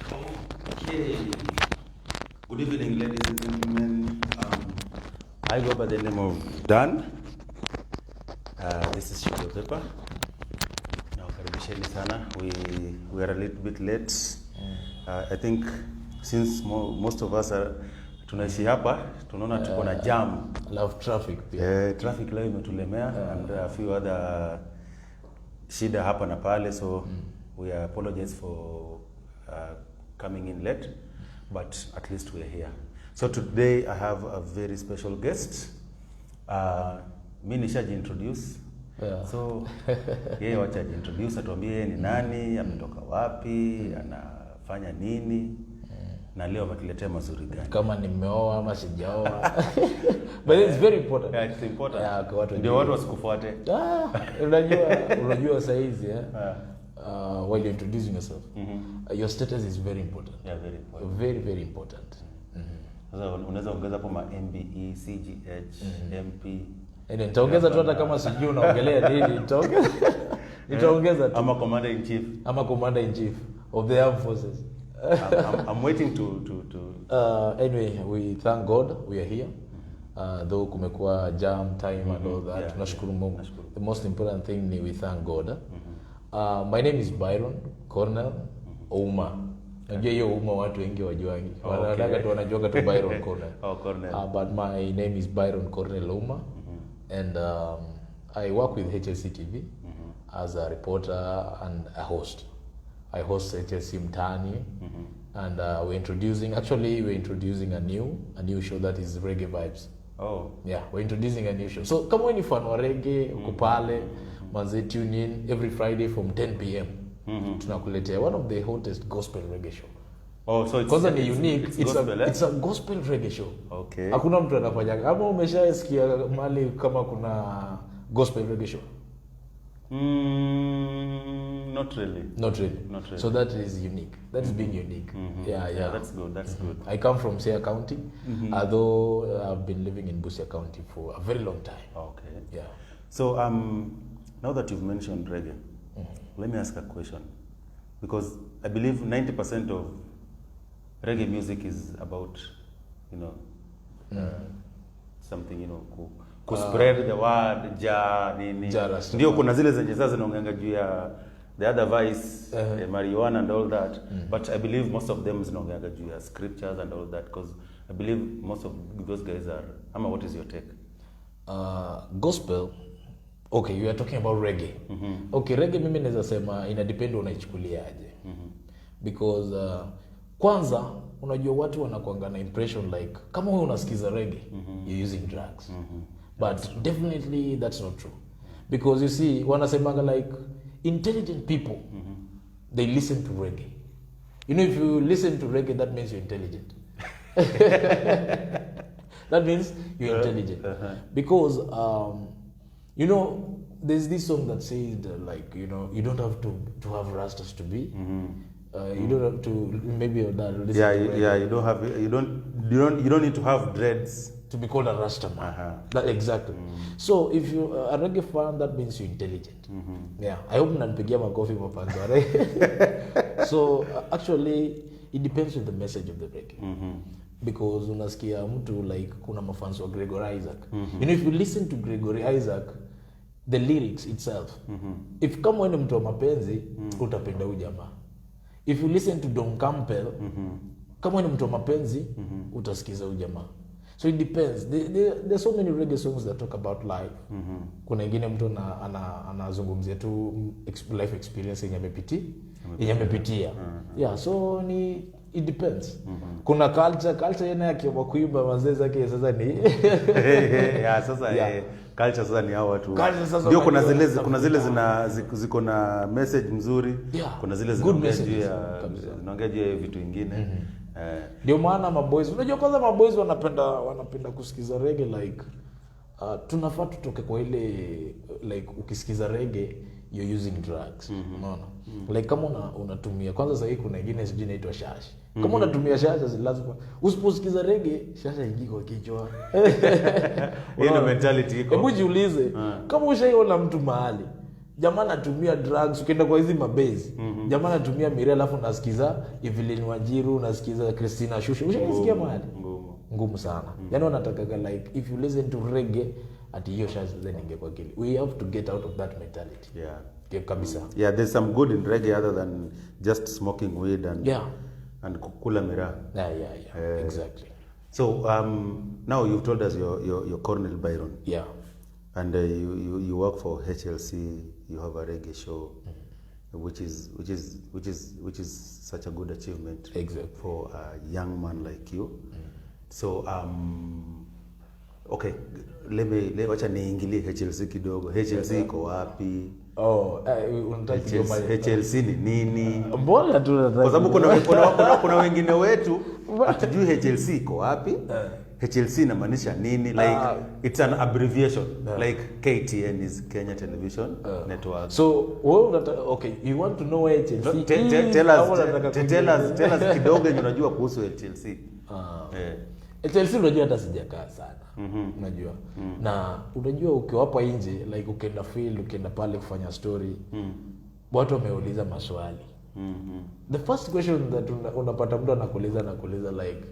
Okay. Good evening, ladies and gentlemen. I go by the name of Dan. This is Sugapepper. Now, karibisheni sana. We are a little bit late. I think since most of us are tunaishi hapa, tunaona tuko na jam. Love traffic. Traffic leo imetulemea and a few other shida hapa na pale, so we apologize for coming in late, but at least we are here. So today I have a very special guest. Mimi nishaji introduce. So yeye wacha introduce, atuambie ni nani, ametoka wapi, anafanya nini, na leo ametuletea mazuri gani. Kama nimeoa ama sijaoa. But it's very important. Yeah, it's important. Yeah, kwa watu ndio watu wasikufuate. Unajua saizi while you're introducing yourself, your status is very important. Yeah, very important. Very, very important. Sasa unaweza ongeza hapo ma MBE, CGH, MP. Nitaongeza tu hata kama sijui unaongelea nini, nitaongeza tu. Ama commander in chief. Ama commander in chief of the armed forces. I'm waiting to Anyway, we thank God we are here. Though kumekuwa jam time and all that, tunashukuru Mungu. The most important thing ni we thank God. My name is Byron, Cornel, Uma. Najua hiyo Uma watu wengi wajuangi. Wanataka tu wanajua tu Byron Cornel. Cornel. But my name is Byron Cornel Uma. And I work with HLC TV as a reporter and a host. I host HLC Mtani, and we're introducing a new show that is Reggae Vibes. Oh. Yeah, we're introducing a new show. So come on, if you are reggae, kupale, manze tune in every Friday from 10 p.m. Tunakuletea one of the hottest gospel reggae show. Oh, so it's unique. It's a gospel reggae show. Okay. Hakuna mtu anafanya. Kama umeshasikia mali kama kuna gospel reggae show? Not really. So that is unique. That is being unique. Yeah. That's good. I come from Siaya County, although I've been living in Busia County for a very long time. Okay. Yeah. So now that you've mentioned reggae, let me ask a question, because I believe 90% of reggae music is about, something, kuspread the word, nini. Ndio kuna zile zenye sasa zinaonganga juu ya the other vice, marijuana and all that. But I believe most of them zinaonganga juu ya scriptures and all that, because I believe most of those guys are. What is your take? Gospel. Okay, you are talking about reggae. Okay, reggae mimi naweza sema ina depend unaichukuliaje. Because kwanza unajua watu wanakuanga na impression like kama wewe unasikiza reggae, you're using drugs. But definitely that's not true. Because you see, wanasemanga like intelligent people, they listen to reggae. If you listen to reggae, that means you're intelligent. That means you're intelligent. Because there's this song that says like, you don't have to have rastas to be. You don't have to maybe that. Yeah. You don't need to have dreads to be called a Rasta man. That exactly. So if you are a reggae fan, that means you're intelligent. Yeah. I hope nanipigia makofi mapanzo. So actually, it depends on the message of the reggae. Because unasikia mtu like kuna mafans wa Gregory Isaac. If you listen to Gregory Isaac, the lyrics itself, if kama wewe ni mtu wa mapenzi, utapenda huyu jamaa. If you listen to Don Campbell, kama wewe ni mtu wa mapenzi, utasikiza huyu jamaa. So it depends. There's so many reggae songs that talk about life. Kuna ingine mtu anazungumzia tu life experience yenye amepitia. Yeah, so it depends. Kuna culture yana yake wa kuimba wazee zake sasa ni culture sasa ni hao watu. Ndio kuna zile ziko na message nzuri, kuna zile zinaongea juu ya vitu vingine. Ndio maana maboys, unajua kwanza maboys wanapenda kusikiza reggae like tunafaa tutoke kwa ile like ukisikiza reggae you're using drugs. Unaona? Like kama unatumia kwanza sasa hii kuna nyingine sijui inaitwa shashi. Kama unatumia shashi lazima usiposikiza reggae shashi ingi kwa kichwa. Hiyo mentality iko. Hebu jiulize kama ushaiona mtu mahali jamaa anatumia drugs, ukienda kwa hizi mabase jamaa anatumia miraa, alafu nasikiza Evelyn Wanjiru, nasikiza Christina Shusho. Ushasikia mahali ngumu sana. Yani wanataka like if you listen to reggae at hiyo shazi then ingekuwa kile. We have to get out of that mentality. Yeah, kabisa. Yeah, there's some good in reggae other than just smoking weed and kukula miraa. Yeah, exactly. So now you've told us you're Cornel Byron. Yeah. And you work for HLC. You have a reggae show, which is such a good achievement. Exactly. For a young man like you. So okay, wacha niingilie HLC kidogo. HLC iko wapi? Unataka HLC ni nini? Mbona tu nataka. Kwa sababu kuna wengine wetu hatujui HLC iko wapi. HLC inamaanisha nini? Like it's an abbreviation. Like KTN is Kenya Television Network. So okay, you want to know where HLC tell us kidogo unajua kuhusu HLC. HLC unajua hata sijakaa sana. Unajua. Na unajua ukiwa hapa nje like ukienda field, ukienda pale kufanya story, watu wameuliza maswali. The first question that unapata mtu anakuuliza like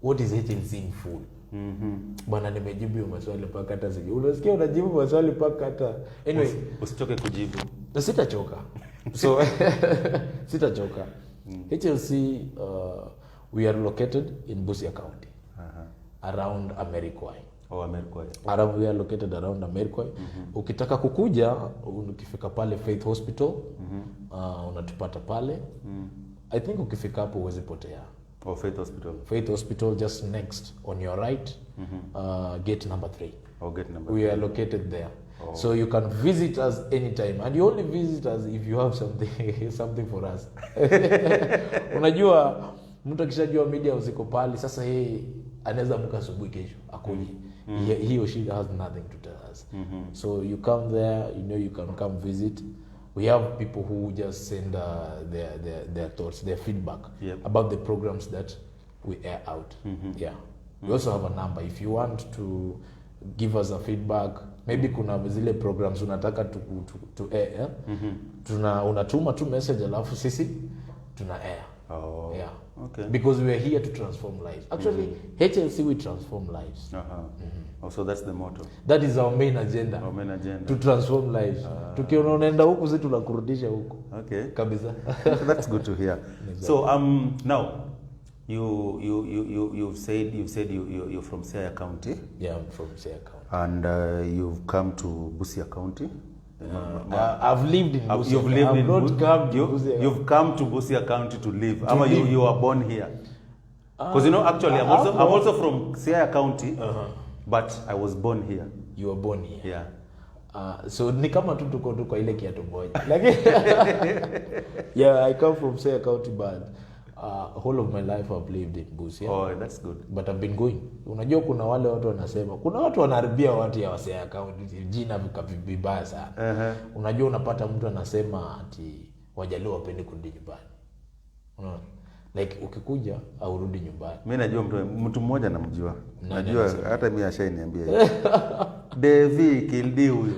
what is HLC in full? Bwana nimejibu hiyo maswali mpaka hata sijui. Unasikia unajibu maswali mpaka hata anyway usichoke kujibu. Sitachoka. So sitachoka. HLC we are located in Busia County. Around Amerikwai. Amerikwai. We are located around Amerikwai. Ukitaka kukuja ukifika pale Faith Hospital, unatupata pale. I think ukifika hapo uweze potea. Faith Hospital just next on your right, gate number 3. Gate number 3. We are located there. So you can visit us anytime, and you only visit us if you have something for us. Unajua mtu akishajua media usiko pale, sasa yeye anaweza mka asubuhi kesho akuje. He or she has nothing to tell us. So you come there, you can come visit. We have people who just send their thoughts, their feedback about the programs that we air out. Yeah. We also have a number. If you want to give us a feedback, maybe kuna zile programs unataka to air, unatuma tu message alafu sisi tuna air. Yeah. Okay. Because we are here to transform lives. Actually, HLC we transform lives. So that's the motto. That is our main agenda. To transform lives. Tukiona unaenda huku sisi tunakurudisha huku. Okay. Kabisa. That's good to hear. Exactly. So now you've said you're from Siaya County. Yeah, I'm from Siaya County. And you've come to Busia County. I've lived in Busia. You've come to Busia County to live. You were born here. Because actually I'm also from Siaya County, but I was born here. You were born here. Yeah. So ni kama tu tuko kwa ile kiatu moja. Yeah, I come from Siaya County, but whole of my life I've lived in Busia. Oh, that's good. But I've been going. Unajua kuna wale watu wanasema, kuna watu wanaharibia watu ya Siaya County jina vibaya sana. Unajua unapata mtu anasema ati Wajaluo wapende kurudi nyumbani. Unaona? Like ukikuja au rudi nyumbani. Mimi najua mtu mmoja namjua. Najua hata mimi ashaniambia. Devi Kildi huyo.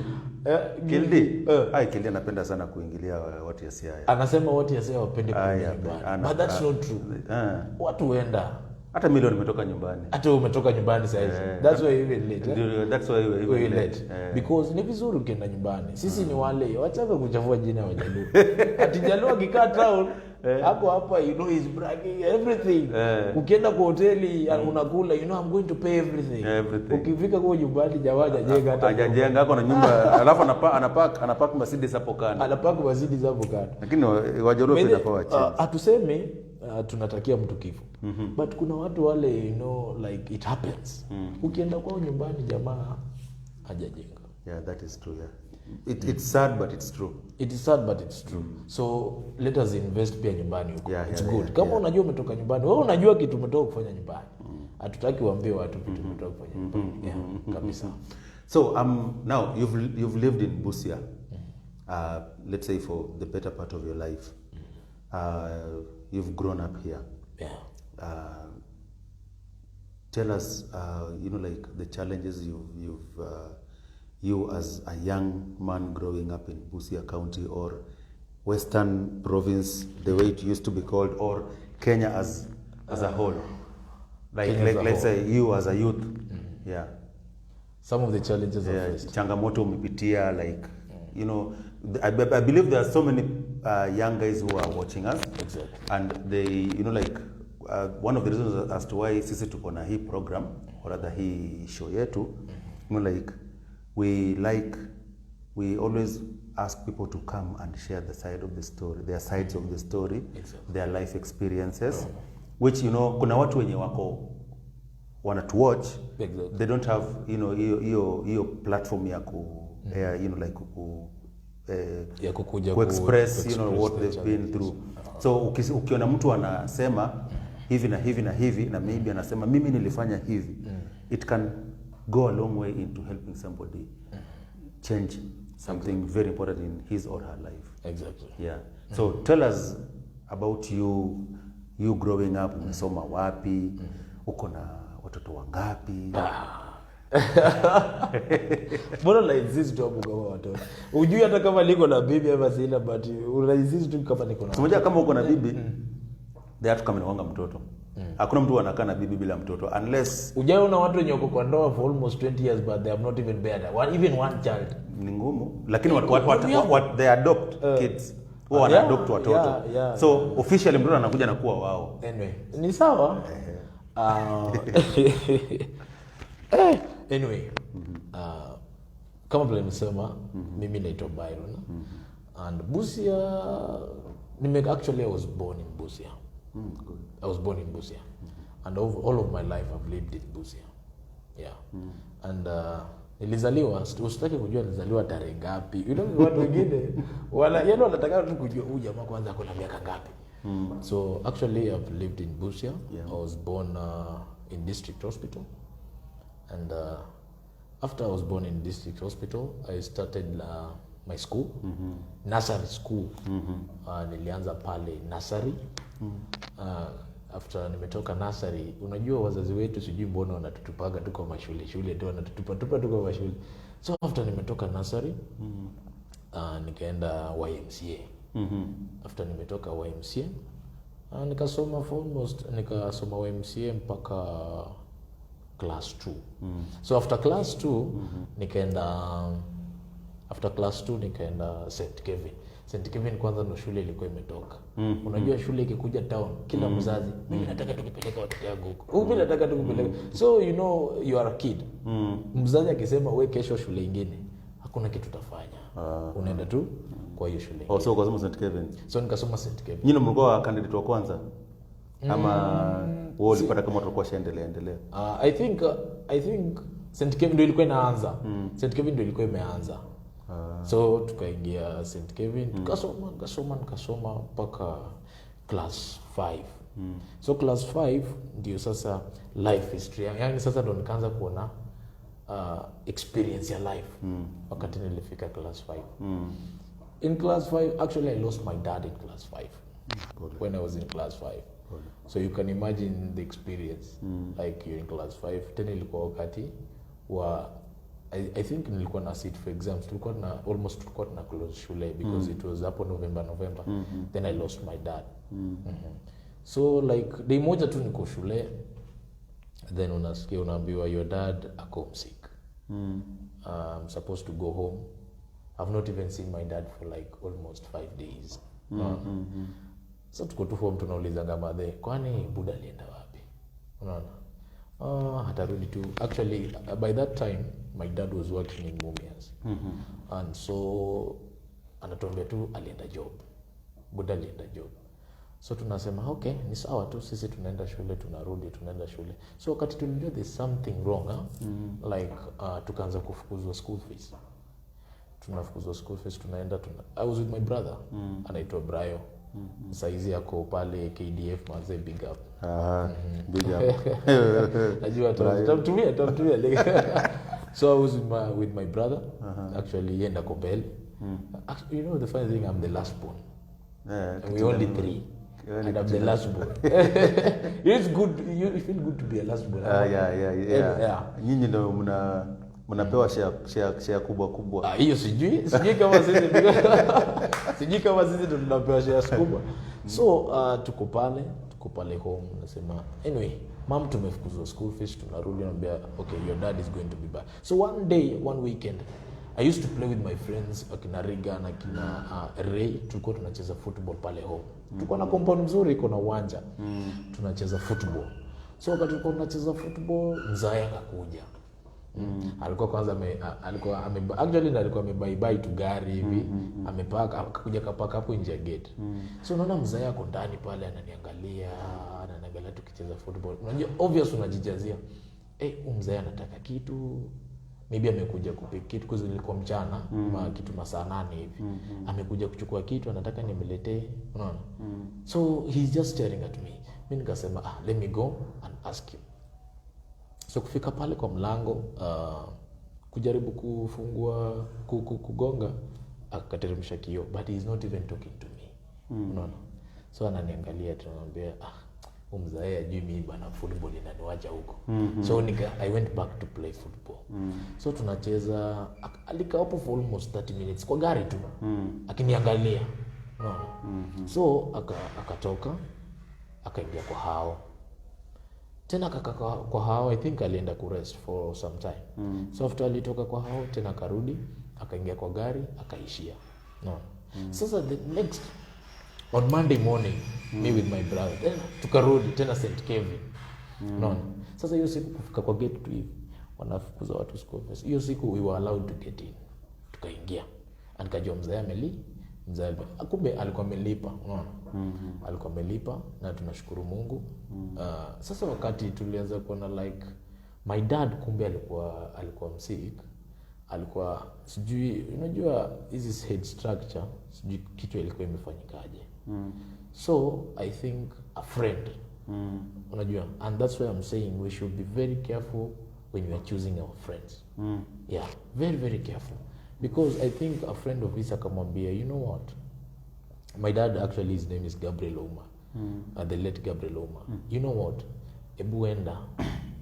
Kildi? Kildi anapenda sana kuingilia watu ya Siaya. Anasema watu ya Siaya wapende kurudi nyumbani. But that's not true. Watu huenda. Hata milioni nimetoka nyumbani. Hata umetoka nyumbani sasa. That's why you even late. That's why you even late. Because ni vizuri ukienda nyumbani. Sisi ni wale wachaka kuchafua jina wa Jaluo. Ati Jaluo akikaa town hapo hapa he's bragging everything. Ukienda kwa hoteli unakula I'm going to pay everything. Ukifika kwa nyumbani jamaa hajajenga hata hajajenga hako na nyumba alafu anapark Mercedes hapo kando. Anapark Mercedes hapo kando. Lakini Wajaluo pia kwa chini. Hatuseme tunatakia mtu kifo. But kuna watu wale like it happens. Ukienda kwa nyumbani jamaa hajajenga. Yeah, that is true. Yeah. It's sad but it's true. It is sad but it's true. So let us invest pia nyumbani huko. It's good. Kama unajua umetoka nyumbani, wewe unajua kitu umetoka kufanya nyumbani. Hatutaki uambie watu kitu umetoka kufanya nyumbani. Yeah, kabisa. So now you've lived in Busia. Let's say for the better part of your life. You've grown up here. Yeah. Tell us like the challenges you as a young man growing up in Busia County or Western Province, the way it used to be called, or Kenya as a whole? Like let's say you as a youth. Yeah. Some of the challenges of faced. Changamoto umepitia, like, you know, I believe there are so many young guys who are watching us. Exactly. And they, you know, like, one of the reasons as to why sisi tuko na hii program, or rather hii show yetu, you know, like, we always ask people to come and share the side of the story, their sides of the story, exactly. Their life experiences, which, you know, kuna watu wenye wako wanna to watch, exactly. They don't have, you know, hiyo platform ya you know, like ku express, you know, what they've been through. So ukiona mtu anasema hivi na hivi na hivi, na maybe anasema mimi nilifanya hivi, it can go a long way into helping somebody change something very important in his or her life. Exactly. Yeah. So tell us about you growing up. Umesoma wapi? Uko na watoto wangapi? Mbona la insist tu hapo kama watoto? Ujui hata kama niko na bibi ama sina, but una insist tu kama niko na. Tumoja kama uko na bibi, they have to come na mtoto. Hakuna mtu anakaa na bibi bila mtoto unless ujaona watu wenye wako kwa ndoa for almost 20 years but they have not even beared even one child. Ni ngumu, lakini what they adopt kids. Wao wana adopt watoto. So officially mtoto anakuja na kuwa wao. Anyway, ni sawa. Anyway, kama vile nimesema, mimi naitwa Byron, and Busia, actually I was born in Busia. Good. I was born in Busia, and all of my life I've lived in Busia. Yeah. And nilizaliwa, usitaki kujua nilizaliwa tarehe ngapi. You know, watu wengine wanataka tu kujua huyu jamaa kwanza kuna miaka ngapi. So actually I've lived in Busia. Yeah. I was born in District Hospital, and after I was born in District Hospital, I started my school, nursery school. Nilianza pale nursery. After nimetoka nursery, unajua wazazi wetu sijui mbona wanatutupaga tu kwa mashule tu, wanatutupa tu kwa mashule. So after nimetoka nursery, nikaenda YMCA. After nimetoka YMCA, nikasoma nikasoma YMCA mpaka class 2. So after class 2, nikaenda St. Kevin. St. Kevin kwanza ndo shule ilikuwa imetoka. Unajua shule ikikuja town, kila mzazi, mimi nataka tukipeleka watoto wangu huko. Mimi nataka tukipeleka. So you know you are a kid. Mzazi akisema wewe kesho shule nyingine, hakuna kitu utafanya. Unaenda tu kwa hiyo shule. So ukasoma St. Kevin. So nikasoma St. Kevin. Nyinyi mlikuwa candidate wa kwanza? Ama wewe ulipata kama utakuwa endelea? I think St. Kevin ndio ilikuwa inaanza. St. Kevin ndio ilikuwa imeanza. So tukaingia St. Kevin, nikasoma mpaka class 5. So class 5 ndio sasa life history. Yaani sasa ndo nikaanza kuona experience ya life wakati nilifika class 5. In class 5, actually I lost my dad in class 5. When I was in class 5. So you can imagine the experience. Like you're in class 5, tena ilikuwa wakati wa I think nilikuwa na sit for exams. Tulikuwa na close shule because it was hapo November. Then I lost my dad. So like day moja tu niko shule, then unasikia unaambiwa your dad ako sick. I'm supposed to go home. I've not even seen my dad for like almost 5 days. So tuko tu home, tunauliza ngamadhe, kwani buda alienda wapi? Unaona? Hatarudi tu. Actually, by that time, my dad was working in Mumias. And so, anatuambia tu alienda job. Buda alienda job. So tunasema, okay, ni sawa tu, sisi tunaenda shule, tunaenda shule. So wakati tulijua there's something wrong, like tukaanza kufukuzwa school fees. Tunafukuzwa school fees, I was with my brother, anaitwa Byron. Saizi yako pale KDF, manze, big up. Big up. Najua tutamtumia. So I was with my brother. Actually yeye ndako mbele. You know the funny thing, I'm the last born. And we only 3. And I'm the last born. It's good, you feel good to be a last born. Yeah. Nyinyi ndio mnapewa share kubwa. Hiyo sijui kama sisi tunapewa shares kubwa. So tuko pale home, nasema anyway, mom tumefukuzwa school fees, tunarudi, naambia okay, your dad is going to be back. So one weekend I used to play with my friends akina Riga na kina Ray, tulikuwa tunacheza football pale home. Tulikuwa na compound nzuri, iko na uwanja. Tunacheza football. So wakati tulikuwa tunacheza football, mzee akakuja. Alikuwa kwanza alikuwa amebuy tu gari hivi, amepaka, akakuja kapaka hapo nje ya gate. So unaona mzee yako ndani pale ananiangalia tukicheza football. Unajua obvious unajijazia. Mzee anataka kitu. Maybe amekuja kupiga kitu kwa sababu ilikuwa mchana, kitu masaa 8 hivi. Amekuja kuchukua kitu, anataka nimletee, unaona? So he's just staring at me. Mimi nikasema, let me go and ask him. So kufika pale kwa mlango, kujaribu kufungua, kugonga, akateremsha kioo, but he's not even talking to me. Unaona? So ananiangalia, tunamwambia, mzae ajui mimi bana football inaniwacha huko. So I went back to play football. So tunacheza, alikaa hapo for almost 30 minutes kwa gari tu. Akiniangalia. Unaona? So akatoka, akaingia kwa hao. Tena kwa hao, I think alienda ku rest for some time. So after alitoka kwa hao, tena akarudi, akaingia kwa gari, akaishia. No. Sasa the next on Monday morning, me with my brother, tena tukarudi tena St. Kevin. No. Sasa hiyo siku kufika kwa gate tu hivi, wanafukuza watu school fees. Hiyo siku we were allowed to get in. Tukaingia. Anikajua mzee kumbe alikuwa amelipa, unaona? Alikuwa amelipa na tunashukuru Mungu. Sasa wakati tulianza kuona like my dad kumbe alikuwa msick. Alikuwa sijui, unajua hizi head structure, sijui kichwa ilikuwa imefanyikaje. So I think a friend. Unajua, and that's why I'm saying we should be very careful when we are choosing our friends. Yeah, very very careful. Because I think a friend of his akamwambia, you know what? My dad, actually his name is Gabriel Oma. The late Gabriel Oma. You know what? Ebu enda.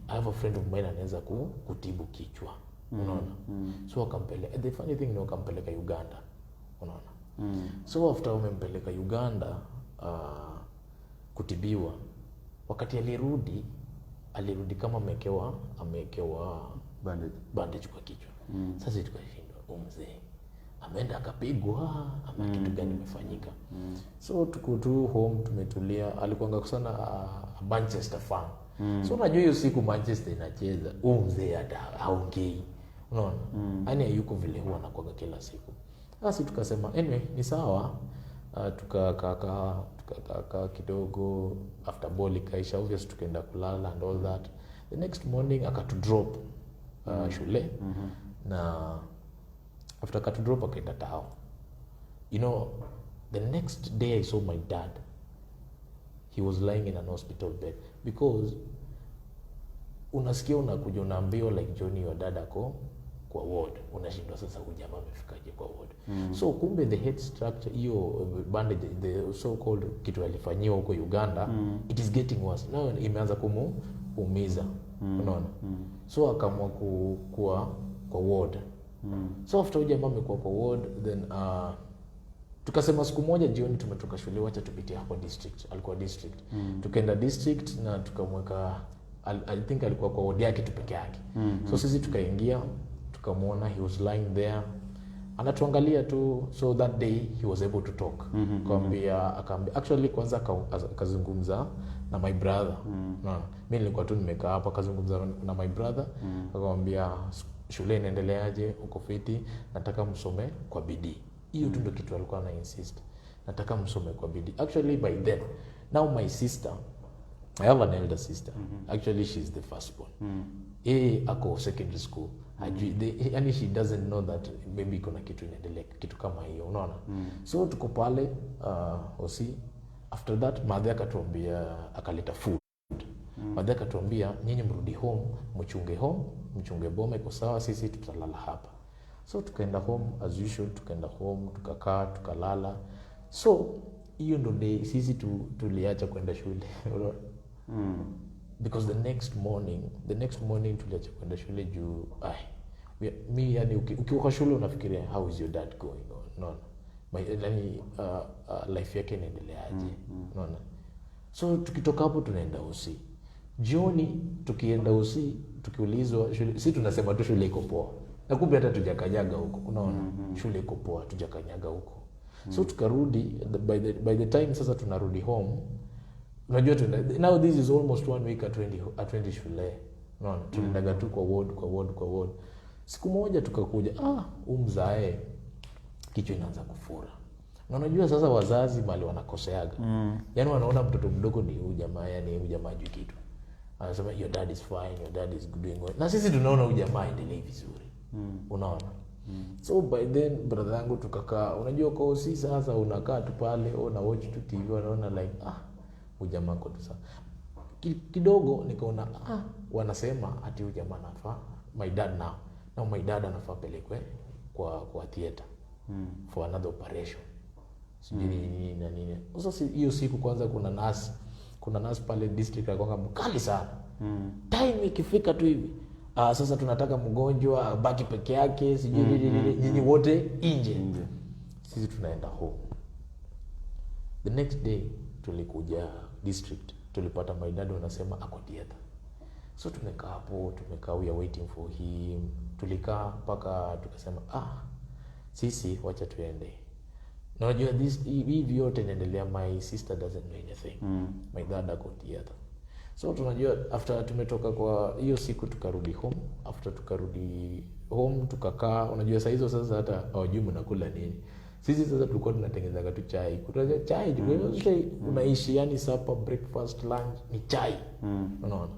I have a friend of mine anaweza kutibu kichwa. Unaona? So akampeleka. The funny thing ni akampeleka Uganda. Unaona? So after umempeleka Uganda kutibiwa, wakati alirudi kama amekewa bandage kwa kichwa. Sasa tukashindwa mzee ameenda akapigwa ama kitu gani imefanyika. So tuko tu home tumetulia. Alikuanga sana Manchester fan. So unajua hiyo siku Manchester inacheza, mzee hata haongei. Unaona? Yaani hayuko vile huwa anakuwa kila siku. Sasa tukasema anyway ni sawa. Tukakaa kidogo, after ball ikaisha, obviously tukaenda kulala and all that. The next morning akatudrop shule. Na after akatudrop akaenda tao. You know, the next day I saw my dad. He was lying in an hospital bed because unasikia unakuja unaambiwa like Johnny your dad ako kwa ward, unashindwa sasa huyu jamaa amefikaje kwa ward. So kumbe the head structure hiyo bandage, the so called kitu alifanyiwa huko Uganda, it is getting worse now, imeanza kumuumiza. Unaona? So akaamua kuwa kwa ward. So after huyu jamaa amekuwa kwa ward, then tukasema siku moja jioni tumetoka shule, wacha tupitie hapo district. Alikuwa district. Tukaenda district na tukamweka, I think alikuwa kwa ward yake tu peke yake. So sisi tukaingia, tukamwona, he was lying there. Anatuangalia tu. So that day he was able to talk. Akaambia actually kwanza akazungumza na my brother. Mimi nilikuwa tu nimekaa hapa, akazungumza na my brother. Akamwambia shule inaendeleaje, uko fiti, nataka msome kwa bidii. Hiyo tu ndio kitu alikuwa ana insist. Nataka msome kwa bidii. Actually by then, now my sister, I have an elder sister. Actually she's the firstborn. Ako secondary school. Yani she doesn't know that maybe kuna kitu inaendelea, kitu kama hiyo, unaona? So tuko pale osi. After that mother akatuambia, akaleta food. Mother akatuambia nyinyi mrudi home, mchunge boma iko sawa, sisi tutalala hapa. So tukaenda home as usual, tukakaa, tukalala. So hiyo ndo day sisi tuliacha kwenda shule. Because the next morning tuliacha kwenda shule juu mi yani ukiwa kwa shule unafikiria how is your dad going on, no yani life yake inaendeleaje, unaona. So tukitoka hapo tunaenda usi jioni, tukienda usi tukiulizwa shule, si tunasema tu shule iko poa, na kumbe hata tujakanyaga huko, unaona. Shule iko poa, tujakanyaga huko. So tukarudi, by the time sasa tunarudi home, unajua now this is almost 1 week at 20 shule, unaona. Tunaendaga tu kwa ward. Siku moja tukakuja, mzae kichwa inaanza kufura. Na unajua sasa wazazi mali wanakoseaga. Yaani wanaona mtoto mdogo ni huyu jamaa, yani huyu jamaa hajui kitu. Anasema your dad is fine, your dad is doing well. Na sisi tunaona huyu jamaa endelee vizuri. Unaona. So by then brother yangu tukakaa, unajua kwa si sasa unakaa tu pale, una watch tu TV, unaona like huyu jamaa kwa tu sasa. Kidogo nikaona wanasema ati huyu jamaa anafaa my dad now my dad anafaa pelekwe kwa theater for another operation. Sijui nini. Sasa hiyo siku kwanza kuna nurse pale district alikuwa mkali sana. Time ikifika tu hivi, sasa tunataka mgonjwa baki peke yake, sijui nyinyi wote nje. Sisi tunaenda home. The next day tulikuja district, tulipata my dad anasema ako theater. So tumekaa hapo, we are waiting for him. Tulikaa mpaka tukasema sisi wacha tuende. Na unajua hivi yote inaendelea, my sister doesn't know anything. My dad ako theater. So tunajua after tumetoka kwa hiyo siku tukarudi home. After tukarudi home tukakaa, unajua saa hizo sasa hata hawajui mnakula nini. Sisi sasa tulikuwa tunatengeneza tu chai. Kutaja chai, unaishi yani supper, breakfast, lunch ni chai. Unaona?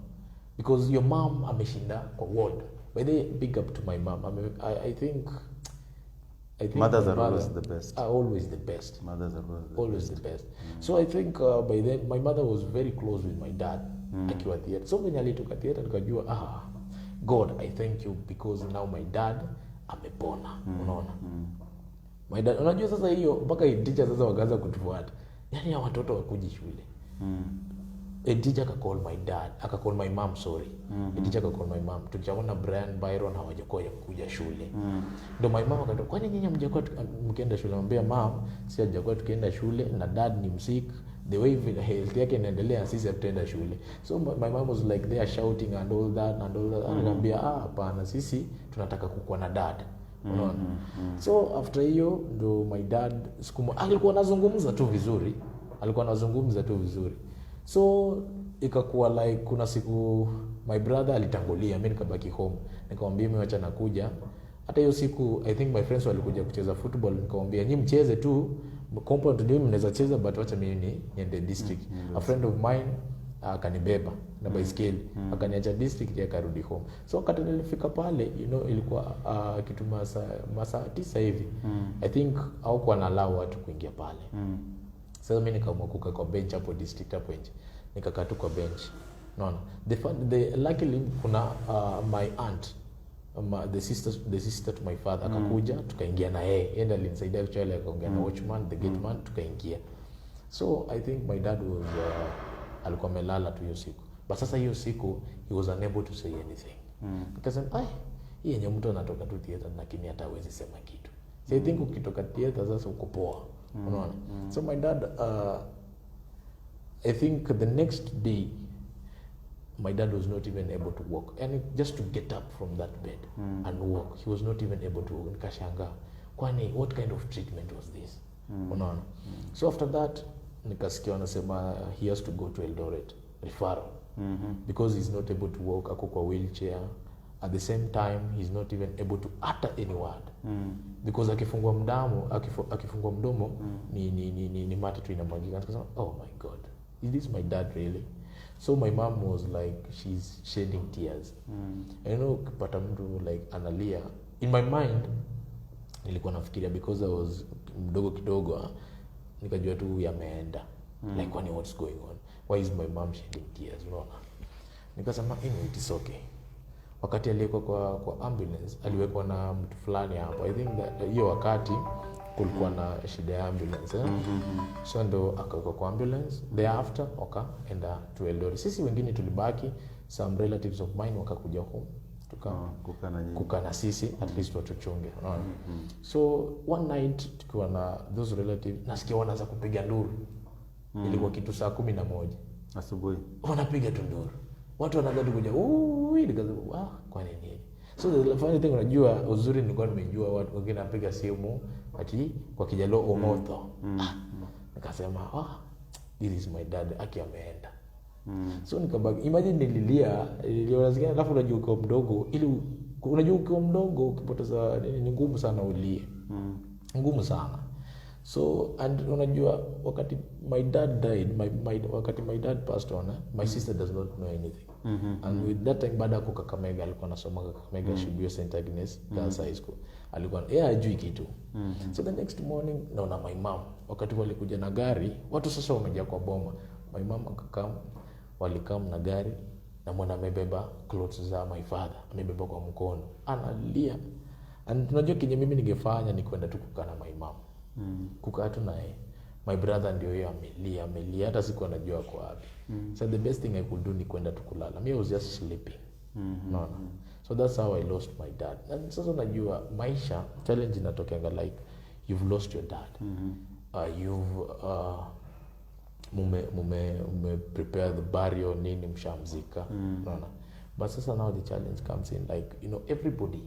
Because your mom ameshinda kwa ward. By the way, big up to my mom. I think mothers are always the best. Are always the best. Mothers are always the best. So I think by then my mother was very close with my dad akiwa theater. So when alitoka theater nikajua God, I thank you because now my dad amepona. Unaona? My dad, unajua sasa hiyo mpaka teacher sasa wakaanza kutufuata. Yaani ya watoto wakuji shule. A teacher call my dad, call my mom, sorry. A teacher call my mom. Tukiona Byron hawajakuwa kuja shule. Ndio my mom akatoka, kwani nyinyi mjakuwa mkienda shule? Anambia mom, si hajakuwa tukienda shule na dad ni msick. The way health yake inaendelea sisi hatutaenda shule. So my mom was like they are shouting and all that. Anambia hapana, sisi tunataka kukuwa na dad. Unaona? So after hiyo ndo my dad alikuwa anazungumza tu vizuri. So ikakuwa like kuna siku my brother alitangulia, mimi nikabaki home. Nikamwambia mimi acha nakuja. Hata hiyo siku I think my friends walikuja kucheza football, nikamwambia nyinyi mcheze tu. Compound ndio mnaweza cheza but acha mimi niende district. A friend of mine akanibeba na baiskeli, akaniacha district akarudi home. So wakati nilifika pale, ilikuwa kitu masaa 9 hivi. I think haukuwa na allow watu kuingia pale. Sasa mimi nikaamua kukaa kwa bench hapo district hapo nje. Nikakaa tu kwa bench. Unaona? Luckily kuna my aunt, the sister to my father akakuja, tukaingia na yeye. Yeye ndiye alinisaidia kuchale, akaongea na watchman, the gate man, tukaingia. So I think my dad was alikuwa amelala tu hiyo siku. But sasa hiyo siku he was unable to say anything. Nikasema hii yenye mtu anatoka tu theater lakini hata hawezi sema kitu. So I think ukitoka theater sasa uko poa. Unaona? So my dad I think the next day my dad was not even able to walk, and just to get up from that bed and walk, he was not even able to walk. Nikashanga, kwani what kind of treatment was this? Unaona? So after that nikasikia wanasema he has to go to Eldoret referral because he's not able to walk, ako kwa wheelchair. At the same time he's not even able to utter any word because akifungua mdomo ni mate tu inamwagika. Nikasema oh my god, is this my dad really? So my mom was like, she's shedding tears. Kupata mtu like analia, in my mind nilikuwa nafikiria because I was mdogo kidogo, nikajua tu yameenda. Like what's going on? Why is my mom shedding tears? Unaona? Nikasema it is okay. Wakati aliyekuwa kwa ambulance aliwekwa na mtu fulani hapo. I think that hiyo wakati kulikuwa na shida ya ambulance. So ndo akawekwa kwa ambulance. Thereafter wakaenda to Eldoret. Sisi wengine tulibaki, some relatives of mine wakakuja home. kukana sisi at least watuchunge, unaona. So one night tukiwa na those relatives, nasikia wanaanza kupiga nduru. Ilikuwa kitu saa 11 asubuhi, wanapiga tu nduru, watu wanaanza kuja nikasema kwa nini? So the funny thing, unajua uzuri nilikuwa nimejua watu wengine wanapiga simu ati kwa Kijaluo Omotho. Nikasema this is my dad, ameenda. So nikabaki, imagine nililia unasikia, alafu unajua uko mdogo, ili unajua uko mdogo ukipoteza ni ngumu sana ulie. Ngumu sana. So and unajua wakati my dad died, wakati my dad passed on, my sister does not know anything. And with that time baada kwa Kakamega, alikuwa anasoma Kakamega Shibio St. Agnes Girls High School. Alikuwa hajui kitu. So the next morning naona my mom, wakati walikuja na gari, watu sasa wamejaa kwa boma. My mom walikam na gari na mwana amebeba clothes za my father, amebeba kwa mkono, analia. And tunajua kinye mimi ningefanya ni kwenda tu kukaa na my mom. Kukaa tu naye. My brother ndio yeye amelia hata siku anajua kwa wapi. So the best thing I could do ni kwenda tu kulala. Me I was just sleeping. No. So that's how I lost my dad. And sasa unajua maisha challenge inatokea like you've lost your dad. You've mume prepare the burial nini, mshamzika. No. But sasa now the challenge comes in, like, you know, everybody,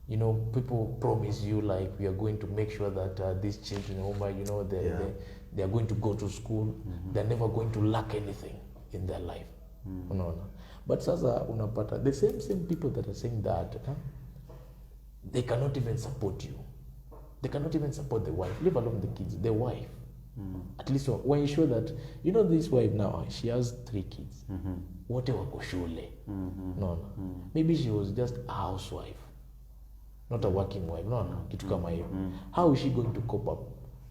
you know, people promise you like we are going to make sure that these children, you know, they are going to go to school. They're never going to lack anything in their life. No. But sasa unapata the same people that are saying that they cannot even support you. They cannot even support the wife, leave alone the kids, the wife. At least when you show that, you know, this wife now, she has 3 kids. Wote wako shule. No. Maybe she was just a housewife, not a working wife. No. Kitu kama hiyo. How is she going to cope up?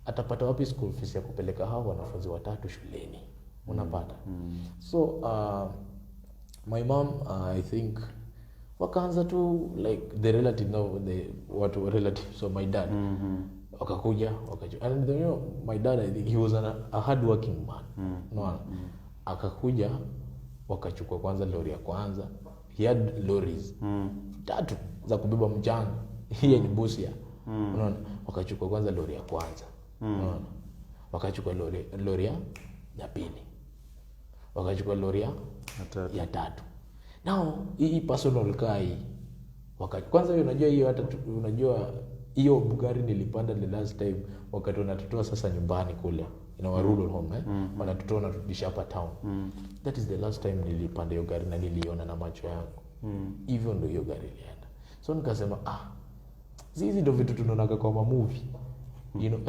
Atapata wapi school fees ya kupeleka hao wanafunzi 3 shuleni? Unapata. So my mom, I think wakaanza tu like the relative now, what relatives, so my dad wakakuja and you know, my dad, I think he was a hard working man. No. Akakuja wakachukua kwanza lori ya kwanza. He had lorries 3 za kubeba mchanga. Hii ni Busia. Unaona, wakachukua kwanza lori ya kwanza. Unaona, wakachukua lori ya pili, wakachukua lori ya tatu. Now hii personal car hii kwanza unajua hiyo, hata unajua hiyo Bugari nilipanda the last time wakati wanatutoa sasa nyumbani kule in our rural home, wanatutoa na turudisha hapa town. That is the last time nilipanda hiyo gari na niliona na macho yangu. Hivyo ndio hiyo gari ilienda. So nikasema hizi ndio vitu tunaona kwa movie. You know,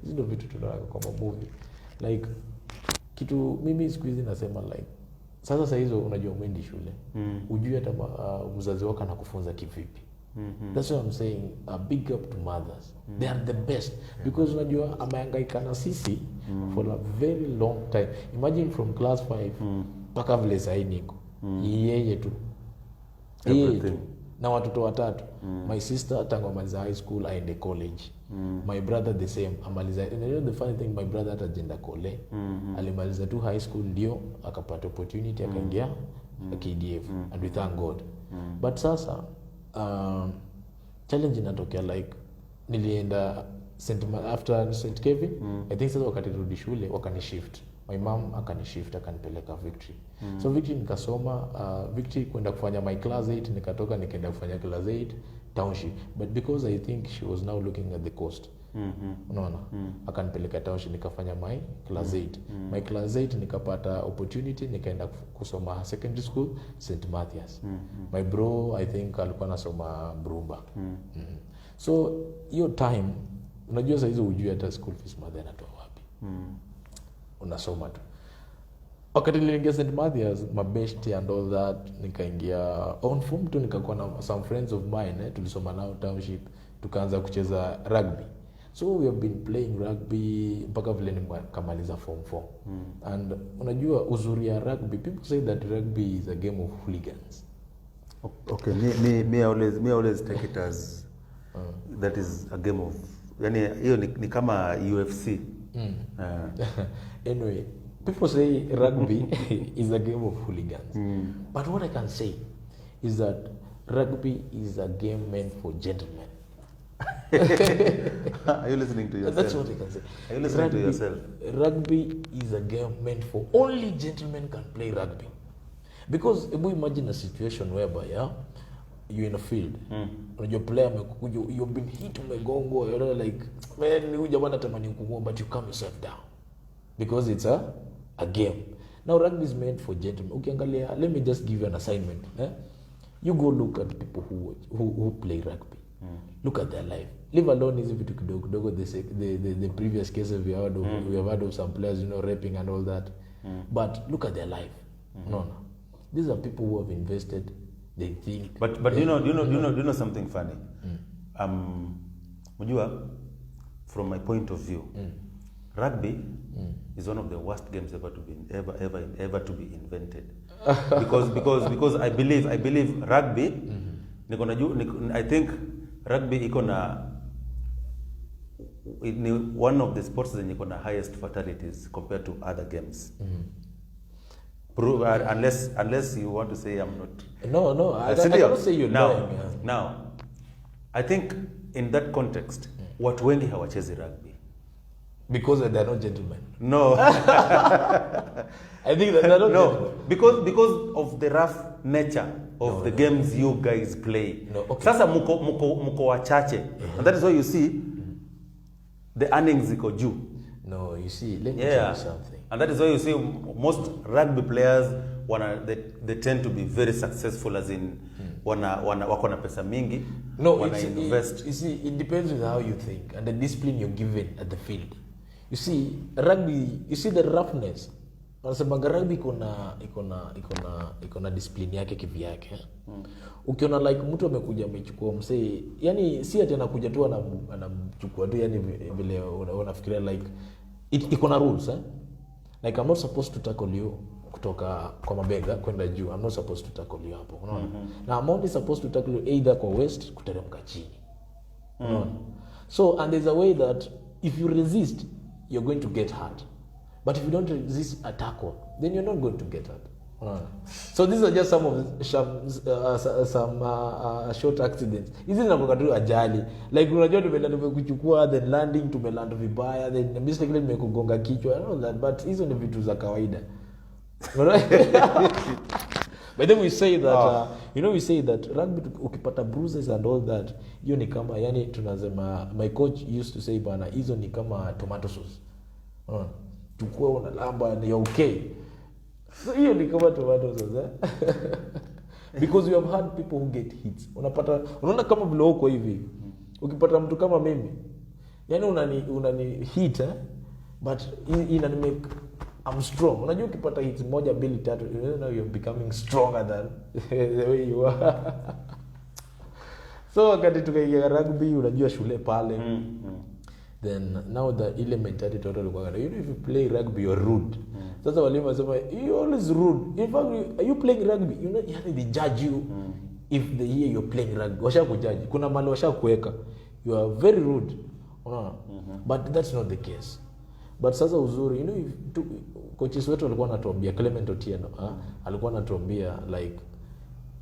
hizi ndio vitu tunaona kwa movie. Like kitu mimi siku hizi nasema like sasa hizo unajua mwendi shule. Ujue hata mzazi wako anakufunza kivipi. That's what I'm saying. A big up to mothers. They are the best because unajua amehangaika na sisi for a very long time. Imagine from class 5 mpaka vile sasa niko. Yeye tu. Na watoto 3. My sister tangu amaliza high school aende college. My brother the same, amaliza. You know the funny thing, my brother ataenda college. Alimaliza tu high school ndio akapata opportunity akaingia KDF and we thank God. But sasa challenge inatokea like nilienda after St. Kevin. I think sasa wakati rudi shule wakanishift. My mom akanishift akanipeleka Victory. So Victory nikasoma Victory kwenda kufanya my class 8, nikatoka nikaenda kufanya class 8 township. But because I think she was now looking at the coast. Unaona? Akanipeleka township nikafanya my class 8. My class 8 nikapata opportunity nikaenda kusoma secondary school St. Matthias. My bro I think alikuwa anasoma Brumba. So hiyo time unajua sasa hizo ujue hata school fees mother anatoa wapi. Unasoma tu. Wakati niliingia St. Matthias, my best and all that, nikaingia on form tu, nikakuwa na some friends of mine, tulisoma nao township, tukaanza kucheza rugby. So we have been playing rugby mpaka vile nikamaliza form 4. And unajua uzuri ya rugby, people say that rugby is a game of hooligans. Okay, me always take it as that is a game of, yani hiyo ni kama UFC. Anyway, people say rugby is a game of hooligans. But what I can say is that rugby is a game meant for gentlemen. Are you listening to yourself? That's what I can say. Are you listening to yourself? Rugby is a game meant for only gentlemen can play rugby. Because if we imagine a situation whereby you're in a field, and your player you've been hit umegongo, you're like, man, you jamana tamani kumua, but you calm yourself down because it's a game. Now rugby is meant for gentlemen. Okay, let me just give you an assignment. You go look at people who play rugby. Look at their life. Leave alone is vitu kidogo the previous cases we have heard of some players, raping and all that. But look at their life. No. These are people who have invested. They think. But do you know something funny? Mujua, from my point of view, rugby is one of the worst games ever to be invented. because I believe rugby. I think rugby is one of the sports that iko na highest fatalities compared to other games. Unless you want to say I'm not. No, I cannot say you're lying. Now, I think in that context, watu wengi hawachezi rugby. Because they're not gentlemen. No. I think that they're not gentlemen. Because of the rough nature of the games you guys play. No, okay. Sasa muko wachache. And that is why you see the earnings ziko juu. No, you see, let me tell you something. And that is why you see most rugby players they tend to be very successful, as in wako na pesa mingi. No, invest. You see, it depends on how you think and the discipline you're given at the field. You see, rugby, you see the roughness. Wanasema rugby iko na discipline yake kivyake. Ukiona like mtu amekuja amechukua msee, yani si ati anakuja tu anamchukua tu, yani vile unafikiria like iko na rules. Like I'm not supposed to tackle you kutoka kwa mabega kwenda juu. I'm not supposed to tackle you hapo. Unaona? Now I'm only supposed to tackle you either kwa waist kuteremka chini. Unaona? So and there's a way that if you resist, you're going to get hurt. But if you don't resist a tackle, then you're not going to get hurt. So these are just some of some short accidents. Hizi zinakuwa tu ajali. Like unajua tumekuchukua, then landing tumeland vibaya, then mistakenly nimekugonga kichwa and all that, but hizo ni vitu za kawaida. But then we say that we say that rugby ukipata bruises and all that, hiyo ni kama, yani tunasema, my coach used to say bana, hizo ni kama tomato sauce. Chukua unalamba ni okay. So hiyo ni kama tomato sauce. Because we have had people who get hits. Unaona kama vile uko hivi. Ukipata mtu kama mimi, yani unani hit but inani make I'm strong. Unajua ukipata hits 1, 2, 3, you're becoming stronger than the way you are. So wakati tukaingia rugby, unajua shule pale. Then now the element at total kwa, if you play rugby you're rude. Sasa walimu wasema you always rude. In fact, are you playing rugby? They judge you if they hear you're playing rugby. Washa kujudge. Kuna mali washa kuweka. You are very rude. Unaona? But that's not the case. But sasa uzuri, coaches wetu walikuwa wanatuambia, Clement Otieno, alikuwa anatuambia like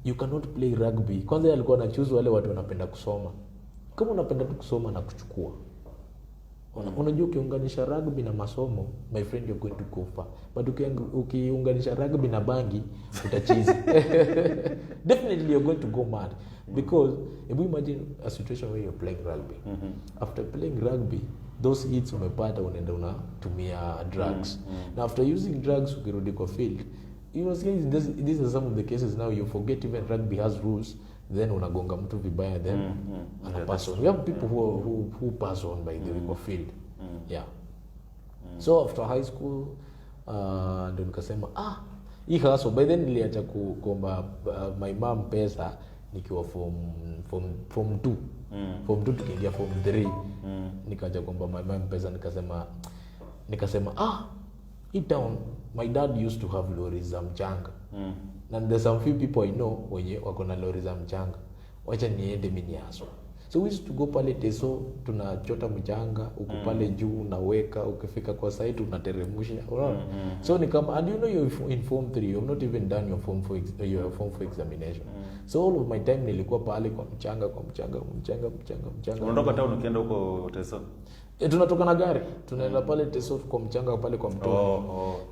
you cannot play rugby. Kwanza alikuwa anachoose wale watu wanapenda kusoma. Kama unapenda tu kusoma na kuchukua, unajua ukiunganisha rugby na masomo, my friend, you're going to go far. But ukiunganisha rugby na bangi, utachizi. Definitely you're going to go mad. Because if we imagine a situation where you're playing rugby. After playing rugby, those hits umepata unaenda unatumia drugs. Now after using drugs ukirudi kwa field, these are some of the cases now you forget even rugby has rules, then unagonga mtu vibaya, then pass on. We have people who pass on by the way field. So after high school ndio nikasema hii hustle. By then niliacha kuomba my mom pesa nikiwa form 2. Form 2 tukiingia form 3. Nikaja kuomba my mom pesa, nikasema in town my dad used to have lorries za mchanga. And there's some few people I know wenye wako na lorries za mchanga. Wacha niende mimi niaso. So we used to go pale Teso, tunachota mchanga, uko pale juu unaweka, ukifika kwa site unateremsha. So ni kama, and you're in form 3, you've not even done your form 4 examination. So all of my time nilikuwa pale kwa mchanga. Unatoka town ukienda huko Teso? Tunatoka na gari. Tunaenda pale Teso kwa mchanga pale kwa mto.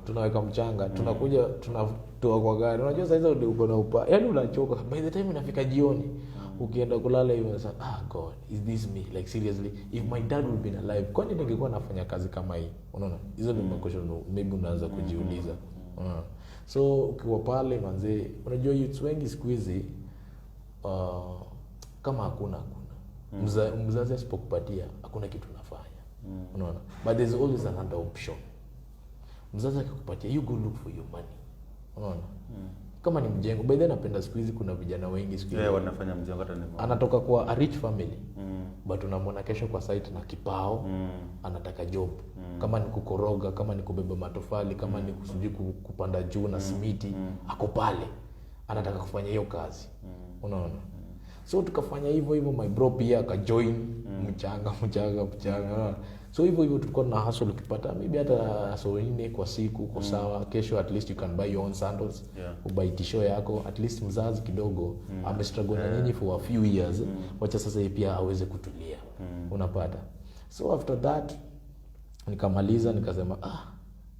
Tunaweka mchanga, tunakuja tunatoa kwa gari. Unajua sasa uko na yaani unachoka. By the time unafika jioni, ukienda kulala hivi unasema, God, is this me? Like seriously, if my dad would been alive, kwani ningekuwa nafanya kazi kama hii? Unaona? Hizo ni question maybe unaanza kujiuliza. So ukiwa pale manze, unajua youth wengi siku hizi kama hakuna mzazi asipokupatia hakuna kitu unafanya. Unaona? But there's always another option. Mzazi akikupatia, you go look for your money. Unaona? Kama ni mjengo, by then napenda siku hizi kuna vijana wengi siku hizi wanafanya mjengo hata anatoka kwa a rich family. But unamwona kesho kwa site na kipao, anataka job. Kama ni kukoroga, kama ni kubeba matofali, kama ni kusudi kupanda juu na simiti, ako pale. Anataka kufanya hiyo kazi. Unaona? So tukafanya hivyo my bro pia akajoin mchanga. So hivyo tulikuwa na hustle, ukipata maybe hata so 4 kwa siku kwa sawa. Kesho at least you can buy your own sandals, ubuy t-shirt yako. At least mzazi kidogo amestruggle na nyinyi for a few years, wacha sasa yeye pia aweze kutulia. Unapata? So after that nikamaliza nikasema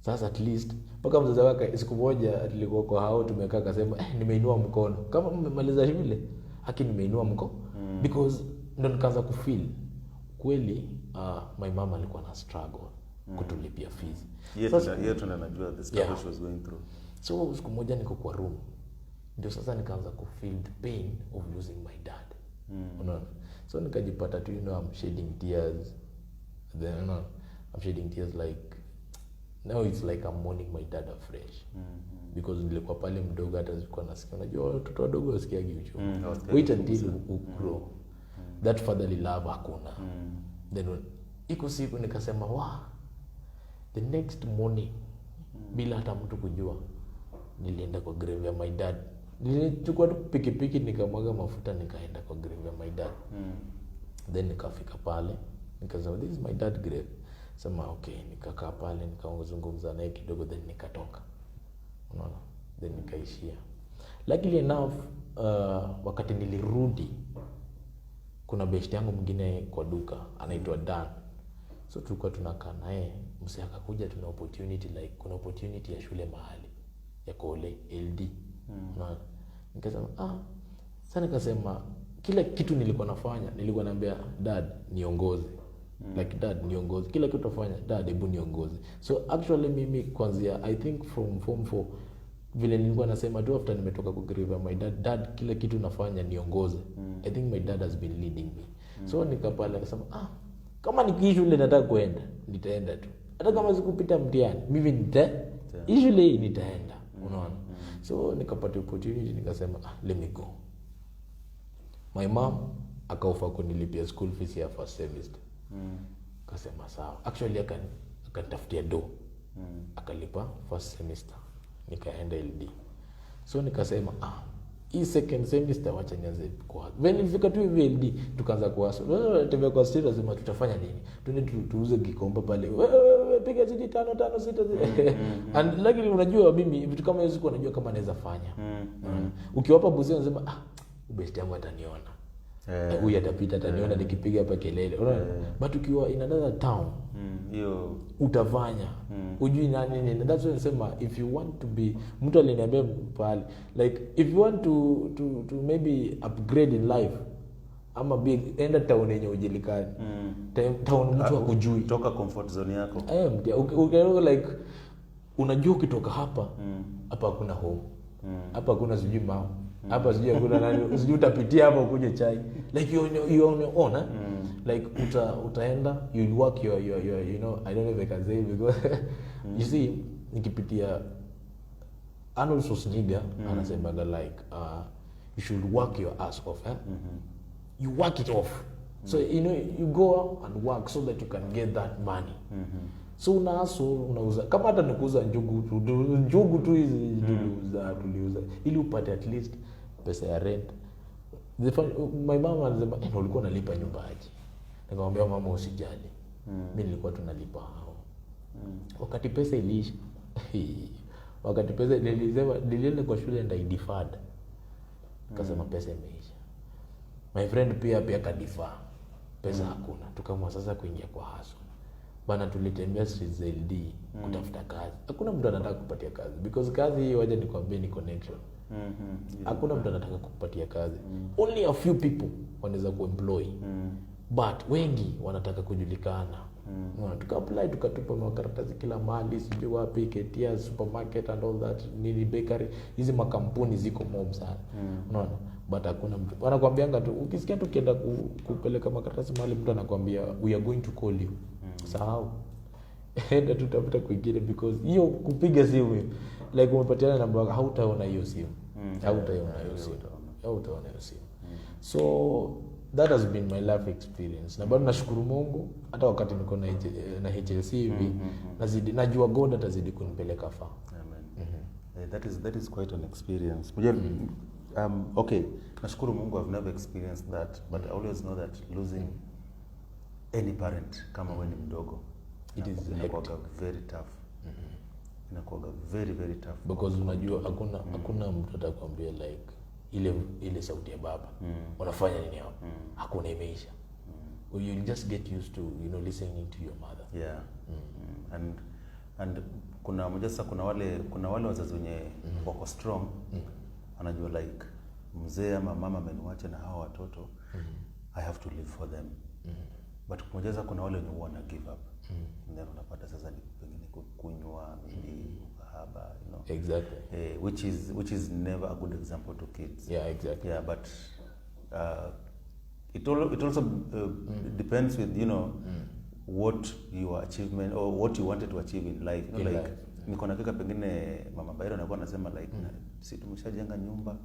sasa at least mpaka mzazi wake siku moja tulikuwa kwa hao tumekaa akasema nimeinua mkono. Kama mmemaliza shule nimeinua mkono because ndo nikaanza kufeel kweli my mama alikuwa na struggle kutulipia fees. Sasa tunajua the struggle she was going through. So siku moja niko kwa room ndio sasa nikaanza kufeel the pain of losing my dad. Unaona? So nikajipata tu I'm shedding tears. Then I'm shedding tears like now it's like I'm mourning my dad afresh. Because nilikuwa pale mdogo hata sikuwa nasikia. Unajua watoto wadogo wasikia giucho. Wait until you grow. That fatherly love hakuna. Then iko siku nikasema the next morning bila hata mtu kujua nilienda kwa grave ya my dad. Nilichukua tu pikipiki nikamwaga mafuta nikaenda kwa grave ya my dad. Then nikafika pale nikasema this is my dad grave. Sema okay, nikakaa pale nikazungumza naye kidogo then nikatoka. Unaona? Then nikaishia. Luckily enough wakati nilirudi kuna best yangu mwingine kwa duka anaitwa Dan. So tulikuwa tunakaa naye, msee akakuja tuna opportunity like kuna opportunity ya shule mahali ya kole LD. Unaona? Nikasema sasa nikasema kila kitu nilikuwa nafanya nilikuwa naambia dad niongoze. Like dad niongoze. Kila kitu nafanya dad hebu niongoze. So actually mimi kwanza I think from form 4 vile nilikuwa nasema tu after nimetoka kwa grave my dad kila kitu nafanya niongoze. I think my dad has been leading me. So nikapala nikasema kama nikishule nataka kwenda nitaenda tu. Hata kama sikupita mtihani mimi shule nitaenda. Unaona? So nikapata opportunity nikasema let me go. My mom akaofa kunilipia school fees ya first semester. Kasema sawa. Actually akanitafutia do. Akalipa first semester. Nikaenda LD. So nikasema hii second semester wacha nianze kwa. When nilifika tu hivi LD tukaanza kuaso. Tembea kwa street lazima tutafanya nini? Tuende tuuze gikomba pale. Piga zidi 5 5 6. And luckily unajua mimi vitu kama hizo sikuwa najua kama naweza fanya. Ukiwapa buzi unasema best yangu ataniona. Huyu atapita ataniona nikipiga hapa kelele. But ukiwa in another town hiyo utafanya. Ujui nini. That's why nasema if you want to be mtu aliniambia pale like if you want to maybe upgrade in life ama big enda town yenye ujulikane. Town mtu akujui. Toka comfort zone yako. Okay like unajua ukitoka hapa hakuna home. Hapa hakuna sijui mama. Hapa sijui hakuna nani, sijui utapitia hapa ukuje chai. Like you on your own, like utaenda, you work your you know, I don't know if I can say because you see nikipitia Arnold Schwarzenegger anasema like you should work your ass off, you work it off. So you know you go and work so that you can get that money. So unauza kama hata nikuuza njugu tu hizi tuliuza ili upate at least pesa ya rent. My mama anasema ulikuwa unalipa nyumba aje? Nikamwambia mama usijali. Mimi nilikuwa tunalipa hao. Wakati pesa iliisha. Wakati pesa nilisema nilienda kwa shule and I deferred. Akasema pesa imeisha. My friend pia kadifaa. Pesa hakuna. Tukaamua sasa kuingia kwa hustle. Bana tulitembea streets za LD kutafuta kazi. Hakuna mtu anataka kupatia kazi because kazi hiyo waje nikwambie ni connection. Hakuna mtu anataka kupatia kazi. Only a few people wanaweza kuemploy. But wengi wanataka kujulikana. Tuka-apply, tukatupa makaratasi kila mahali, sijui wapi, KTS, supermarket and all that, nini bakery, hizi makampuni ziko mob sana. Unaona? But hakuna mtu. Wanakuambianga tu ukisikia tu kienda kupeleka makaratasi mahali mtu anakuambia we are going to call you. Sahau. Enda tutafuta kwingine because hiyo kupiga simu like umepatiana namba hautaona hiyo simu. Hautaona hiyo simu. So that has been my life experience. Na bado nashukuru Mungu hata wakati niko na HLC hivi najua God atazidi kunipeleka far. Amen. That is quite an experience. Okay, nashukuru Mungu I've never experienced that, but I always know that losing any parent kama wewe ni mdogo, it is very tough. Inakuwa very very tough because unajua hakuna mtu atakwambia like ile sauti ya baba unafanya nini hapo, hakuna imeisha. You just get used to listening to your mother. Yeah. And kuna wale wazazi wenye wako strong, anajua like mzee ama mama ameniacha na hawa watoto, I have to live for them. But kuna wale wenye wana give up. Ndio unapata sasa ni pengine kunywa haba, Exactly. Which is never a good example to kids. Yeah, exactly. Yeah, but it also depends with what your achievement or what you wanted to achieve in life. Niko na kaka pengine mama Byron anakuwa anasema like si tumeshajenga nyumba,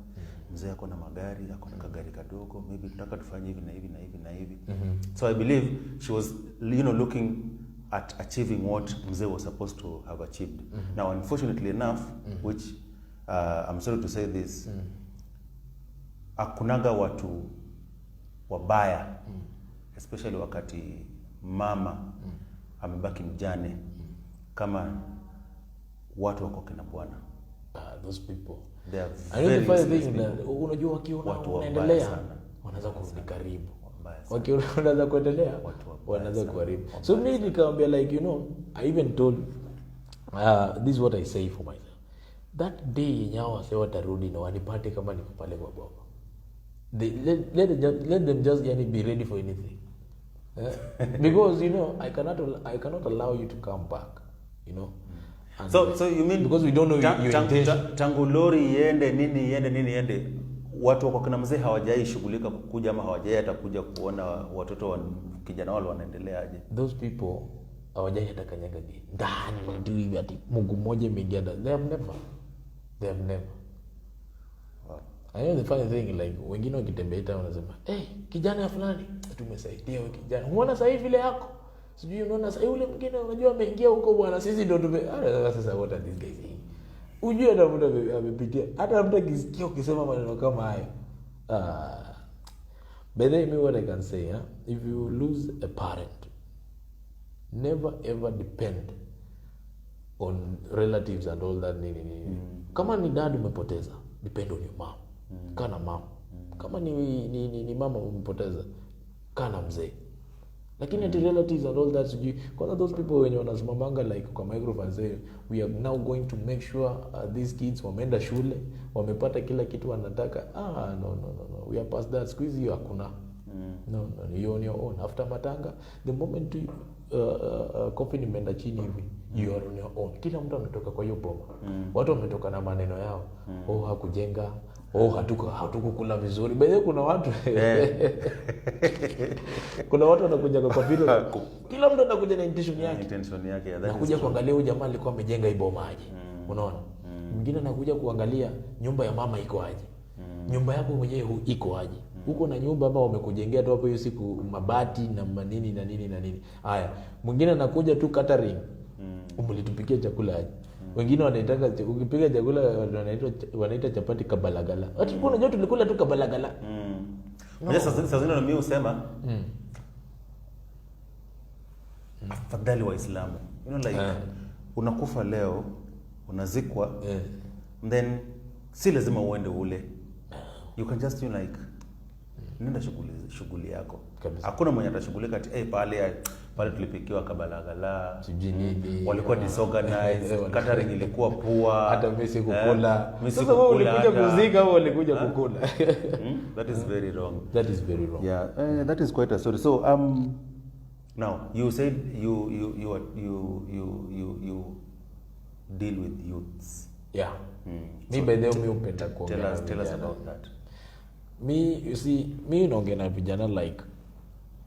mzee ako na magari, ako na kagari kadogo, maybe tunataka tufanye hivi na hivi na hivi na hivi. So I believe she was looking at achieving what mzee was supposed to have achieved. Now unfortunately enough, which I'm sorry to say this, akunaga watu wabaya, especially wakati mama amebaki mjane, kama watu wako kina bwana. Those people, they are very unajua wakiona unaendelea wanaanza kurudi karibu, wakiona kuendelea wanaanza kuharibu. So mimi nikamwambia like I even told this is what I say for myself, that day nyao wase watarudi na wanipate kama niko pale kwa baba. Let them just be ready for anything. Because I cannot allow you to come back, And so you mean because we don't know your intention. Tangu lori iende watu wako kina mzee hawajai shughulika kukuja ama hawajai hata kuja kuona watoto wa kijana wao wanaendelea aje? Those people hawajai hata kanyaga ndani ndio ati Mungu mmoja imeingia. They have never. Wow. I know the funny thing, like wengine wakitembea wanasema kijana ya fulani tumesaidia wewe kijana, unaona sasa hivi vile yako sijui, unaona sasa yule mwingine unajua ameingia huko bwana, sisi ndio sasa what are these guys saying? Ujue hata mtu amepitia, hata mtu akisikia ukisema maneno kama hayo. But then what I can say, if you lose a parent, never ever depend on relatives and all that. Kama ni dad umepoteza, depend on your mom. Kana mom. Kama ni mama umepoteza, kana mzee. Lakini ati relatives and all that sijui, kwa those people when wanasimamanga like kwa microphone say we are now going to make sure these kids wameenda shule, wamepata kila kitu wanataka. No, we are past that. Squeeze hiyo hakuna. No, you on your own. After matanga, the moment coffin imeenda chini hivi, you are on your own. Kila mtu ametoka kwa hiyo boma. Watu wametoka na maneno yao. Hakujenga, hatukukula vizuri. Baadaye kuna watu kuna watu wanakuja kwa vile kila mtu anakuja na intention yake. Anakuja kuangalia huyu jamaa alikuwa amejenga hii boma aje. Unaona? Mwingine anakuja kuangalia nyumba ya mama iko aje. Nyumba yako mwenyewe iko aje. Huko na nyumba ambao wamekujengea tu hapo hiyo siku mabati na manini na nini. Haya, mwingine anakuja tu catering. Umlitupikia chakula aje. Wengine wanaitaka ukipiga chakula wanaita chapati kabalagala. Ati unajua tulikula tu kabalagala. Sasa zingine mimi husema afadhali Waislamu. Unakufa leo, unazikwa, then si lazima uende ule. you can just like nenda shughuli yako. Kabisa. Hakuna mwenye atashughulika ati pale tulipikiwa kabalagala, sijini walikuwa disorganized, catering ilikuwa poor, hata mimi kukula. Sasa wewe ulikuja kuzika au ulikuja kukula? That is very wrong. That is very wrong. Yeah, that is quite a story. So now you said you deal with youths. Yeah. Me by the way upenda kuongea. Tell us about that. Me, you see, me naongea na vijana like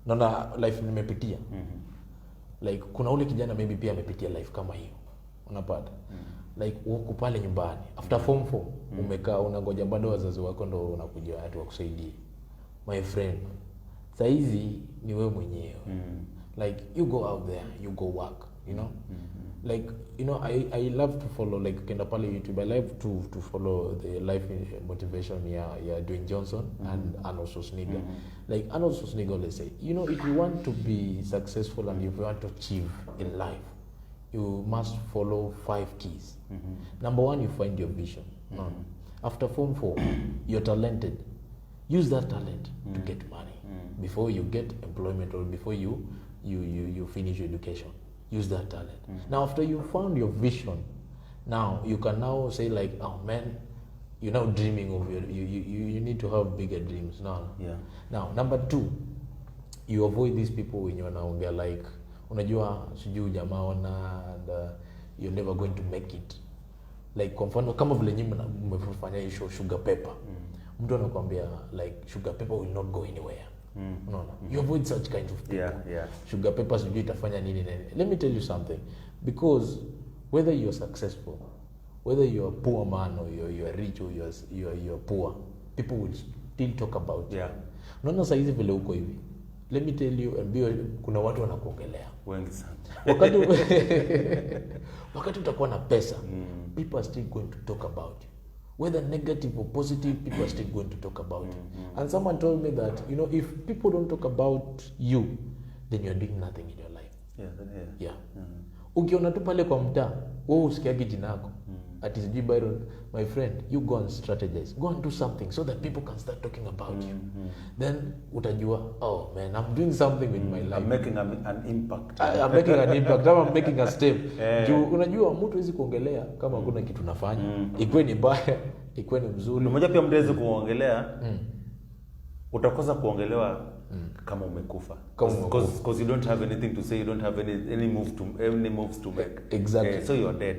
naona life nimepitia. Like kuna ule kijana maybe pia amepitia life kama hiyo. Unapata? Like uko pale nyumbani after form 4 umekaa unangoja bado wazazi wako ndo unakuja watu wakusaidie. My friend, saizi ni wewe mwenyewe. Like you go out there, you go work, you know? Like, you know, I love to follow, like, kenda pale YouTube, I love to follow the life motivation, Dwayne Johnson and Arnold Schwarzenegger. Like, Arnold Schwarzenegger always say, you know, if you want to be successful and if you want to achieve in life, you must follow 5 keys. Number 1, you find your vision. After Form 4, you're talented. Use that talent to get money before you get employment or before you finish your education. Use that talent. Now, after you found your vision, now you can now say like, oh man, you're now dreaming of you need to have bigger dreams now. Yeah. Now, number 2, you avoid these people when you're now like, unajua sijui jamaa ona and you're never going to make it. Like kwa mfano kama vile nyinyi mmefanya hiyo show Sugapepper. Mtu anakuambia like Sugapepper will not go anywhere. No. You avoid such kind of people. Yeah. Sugapepper sijui itafanya nini. Let me tell you something. Because whether you're successful, whether you're a poor man or you're rich or you're poor, people will still talk about you. Unaona sasa hizi vile uko hivi. Let me tell you, kuna watu wanakuongelea. Wengi sana. Wakati utakuwa na pesa, people are still going to talk about you. Whether negative or positive, people are still going to talk about you. And someone told me that, you know, if people don't talk about you, then you're doing nothing in your life. Yeah. Ukiona tu pale kwa mtaa, wewe usikiage jina lako. At is Byron, my friend, you go and strategize. Go and do something so that people can start talking about you. Then utajua, oh man, I'm doing something with my life. I'm making an impact. I'm making an impact. I'm making a step. Unajua mtu hawezi kuongelea kama kuna kitu nafanya. Ikuwe ni mbaya, ikuwe ni mzuri. Mmoja pia mtaweza kuongelea. Utakosa kuongelewa kama umekufa. Because you don't have anything to say, you don't have any moves to make. Exactly. So you are dead.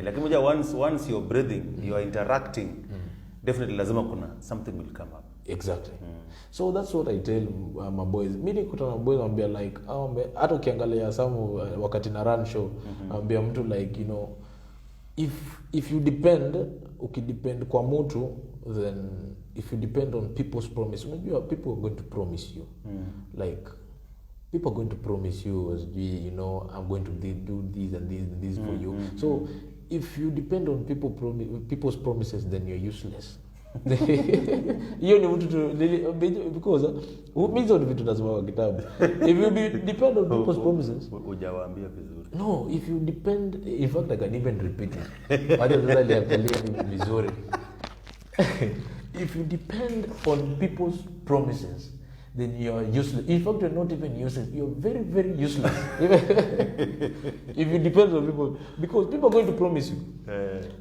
Lakini moja once you're breathing, you are interacting, definitely lazima kuna something will come up. Exactly. So that's what I tell my boys. Mimi nikutana na boys ambia like hata ukiangalia some wakati na run show ambia mtu like, you know, if you ukidepend kwa mtu, then if you depend on people's promise, unajua people are going to promise you. Like people are going to promise you as you know, I'm going to do this and this and this for you. So if you depend on people's promises, then you're useless. Hiyo ni mtu because hizo ni vitu lazima kwa kitabu. If you depend on people's promises, hujawaambia vizuri. No, if you depend, in fact I can even repeat it. Hata sasa liangalia vizuri. If you depend on people's promises, then you are useless. In fact, you're not even useless. You're very, very useless. If you depend on people, because people are going to promise you.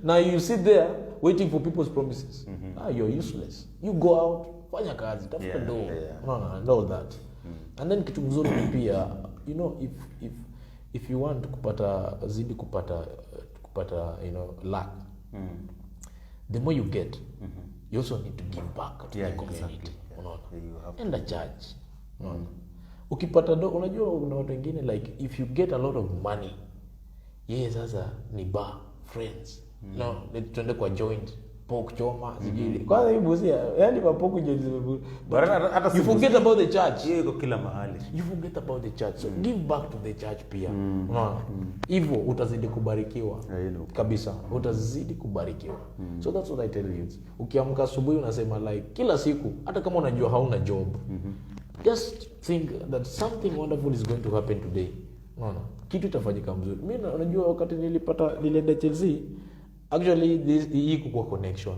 Now you sit there waiting for people's promises. You're useless. You go out, fanya kazi, tafuta do. No, all that. And then kitu mzuri pia, you know, if you want kupata, you know, luck. The more you get, you also need to give back to the community. Exactly. And the church. Ukipata do, unajua kuna watu wengine like if you get a lot of money, sasa ni bar, friends. No, tuende kwa joint, pork choma, zingine. Kwanza hii buzia, yani mapoku joint. You forget about the church. Iko kila mahali. You forget about the church. So give back to the church pia. Unaona? Hivyo utazidi kubarikiwa. Kabisa. Utazidi kubarikiwa. So that's what I tell you. Ukiamka asubuhi unasema like kila siku hata kama unajua hauna job. Just think that something wonderful is going to happen today. Unaona? Kitu itafanyika mzuri. Mimi unajua wakati nilienda Chelsea, actually hii kwa connection.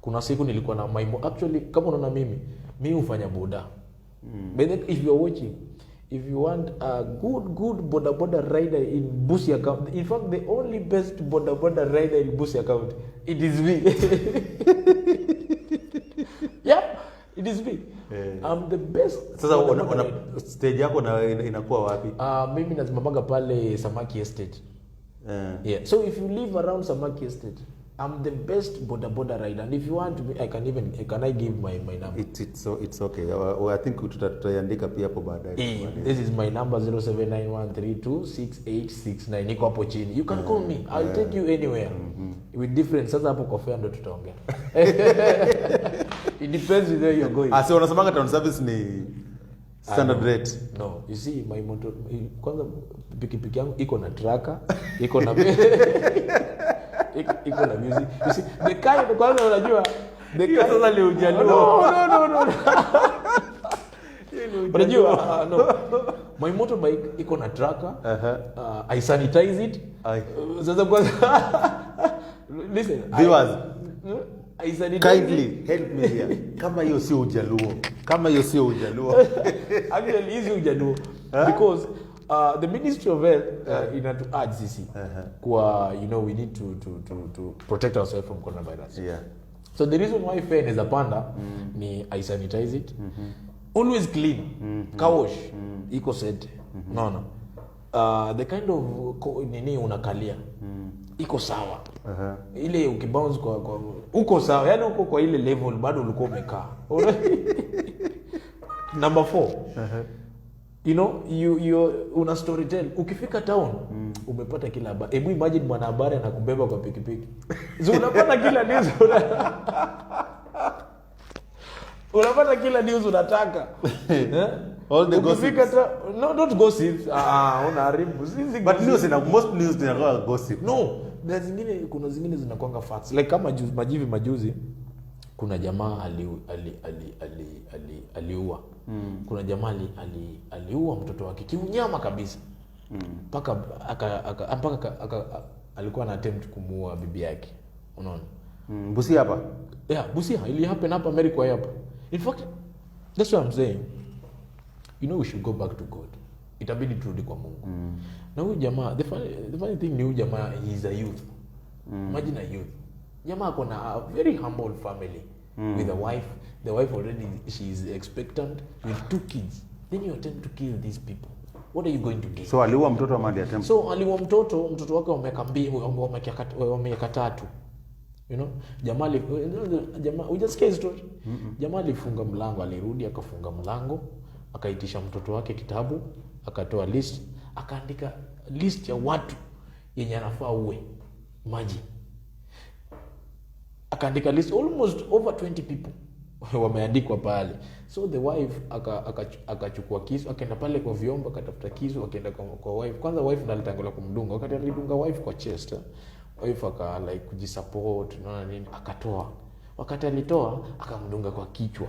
Kuna siku nilikuwa na actually kama unaona mimi hufanya boda. But if you are watching, if you want a good boda rider in Busia County, in fact the only best boda rider in Busia County, it is me. Yeah, it is me. I'm the best. Sasa una stage yako inakuwa wapi? Mimi nasimamaga pale Samaki Estate. Yeah. So if you live around Samaki Estate, I'm the best boda rider, and if you want me, can I give my number? It's okay. I think tutaandika pia hapo baadaye. This is my number 0791326869. Niko hapo chini. You can call me. I'll take you anywhere. With different. Sasa hapo kwa fare ndo tutaongea. It depends where you're going. So unasemanga town service ni standard rate? No, you see my motor kwanza pikipiki yangu iko na tracker, iko na iko na music. You see the kind kwanza unajua the kind sasa leo ujalo. No. Unajua no. My motorbike iko na tracker. I sanitize it. Sasa kwanza listen. Viewers, I sanitize kindly help me here. Kama hiyo sio ujaluo. Actually hizi ujaluo because the Ministry of Health ina to urge sisi kwa we need to protect ourselves from coronavirus. Yeah. So the reason why fare is a panda ni I sanitize it. Always clean. Kawash. Iko set. No. The kind of nini unakalia. Iko sawa. Ile ukibounce kwa uko sawa. Yaani uko kwa ile level bado ulikuwa umekaa. Number 4. You una storytell. Ukifika town umepata kila habari. Hebu imagine mwanahabari anakubeba kwa pikipiki. Unapata kila news. Unapata kila news unataka. All the gossip. No, not gossip. Unaharibu. But most news zinakuwa gossip. No, kuna zingine zinakuanga facts. Like kama majuzi kuna jamaa aliua. Kuna jamaa aliua mtoto wake kiunyama kabisa. Paka alikuwa na attempt kumuua bibi yake. Unaona? Busia hapa? Yeah, Busia. Ili happen hapa America hapa. In fact, that's what I'm saying. We should go back to God. Itabidi turudi kwa Mungu. Na huyu jamaa, the funny thing ni huyu jamaa, he is a youth. Imagine a youth. Jamaa ako na a very humble family with a wife. The wife already, she is expectant with 2 kids. Then you attempt to kill these people. What are you going to gain? So aliua mtoto ama ndiye attempt? So aliua mtoto wake wa miaka 3. Jamaa hujasikia story. Jamaa alifunga mlango, alirudi akafunga mlango, akaitisha mtoto wake kitabu, akatoa list, akaandika list ya watu yenye anafaa uwe maji. Akaandika list almost over 20 people wameandikwa pale. So the wife akachukua kisu, akaenda pale kwa vyombo, akatafuta kisu, akaenda kwa wife. Kwanza wife ndo alitangulia kumdunga. Wakati alidunga wife kwa chest, wife kujisupport na nini, akatoa. Wakati alitoa akamdunga kwa kichwa.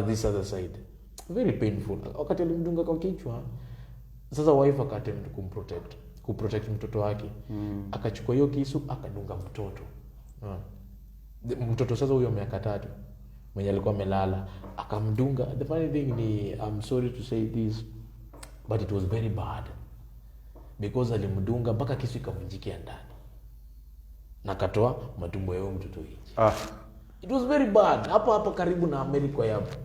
This other side. Very painful. Wakati alimdunga kwa kichwa, sasa wife akaattempt kuprotect mtoto wake. Akachukua hiyo kisu akadunga mtoto. Mtoto sasa huyo miaka 3 mwenye alikuwa amelala, akamdunga. The funny thing ni, I'm sorry to say this, but it was very bad because alimdunga mpaka kisu ikavunjikia ndani na katoa matumbo ya mtoto nje. It was very bad. Hapa karibu na America hapo.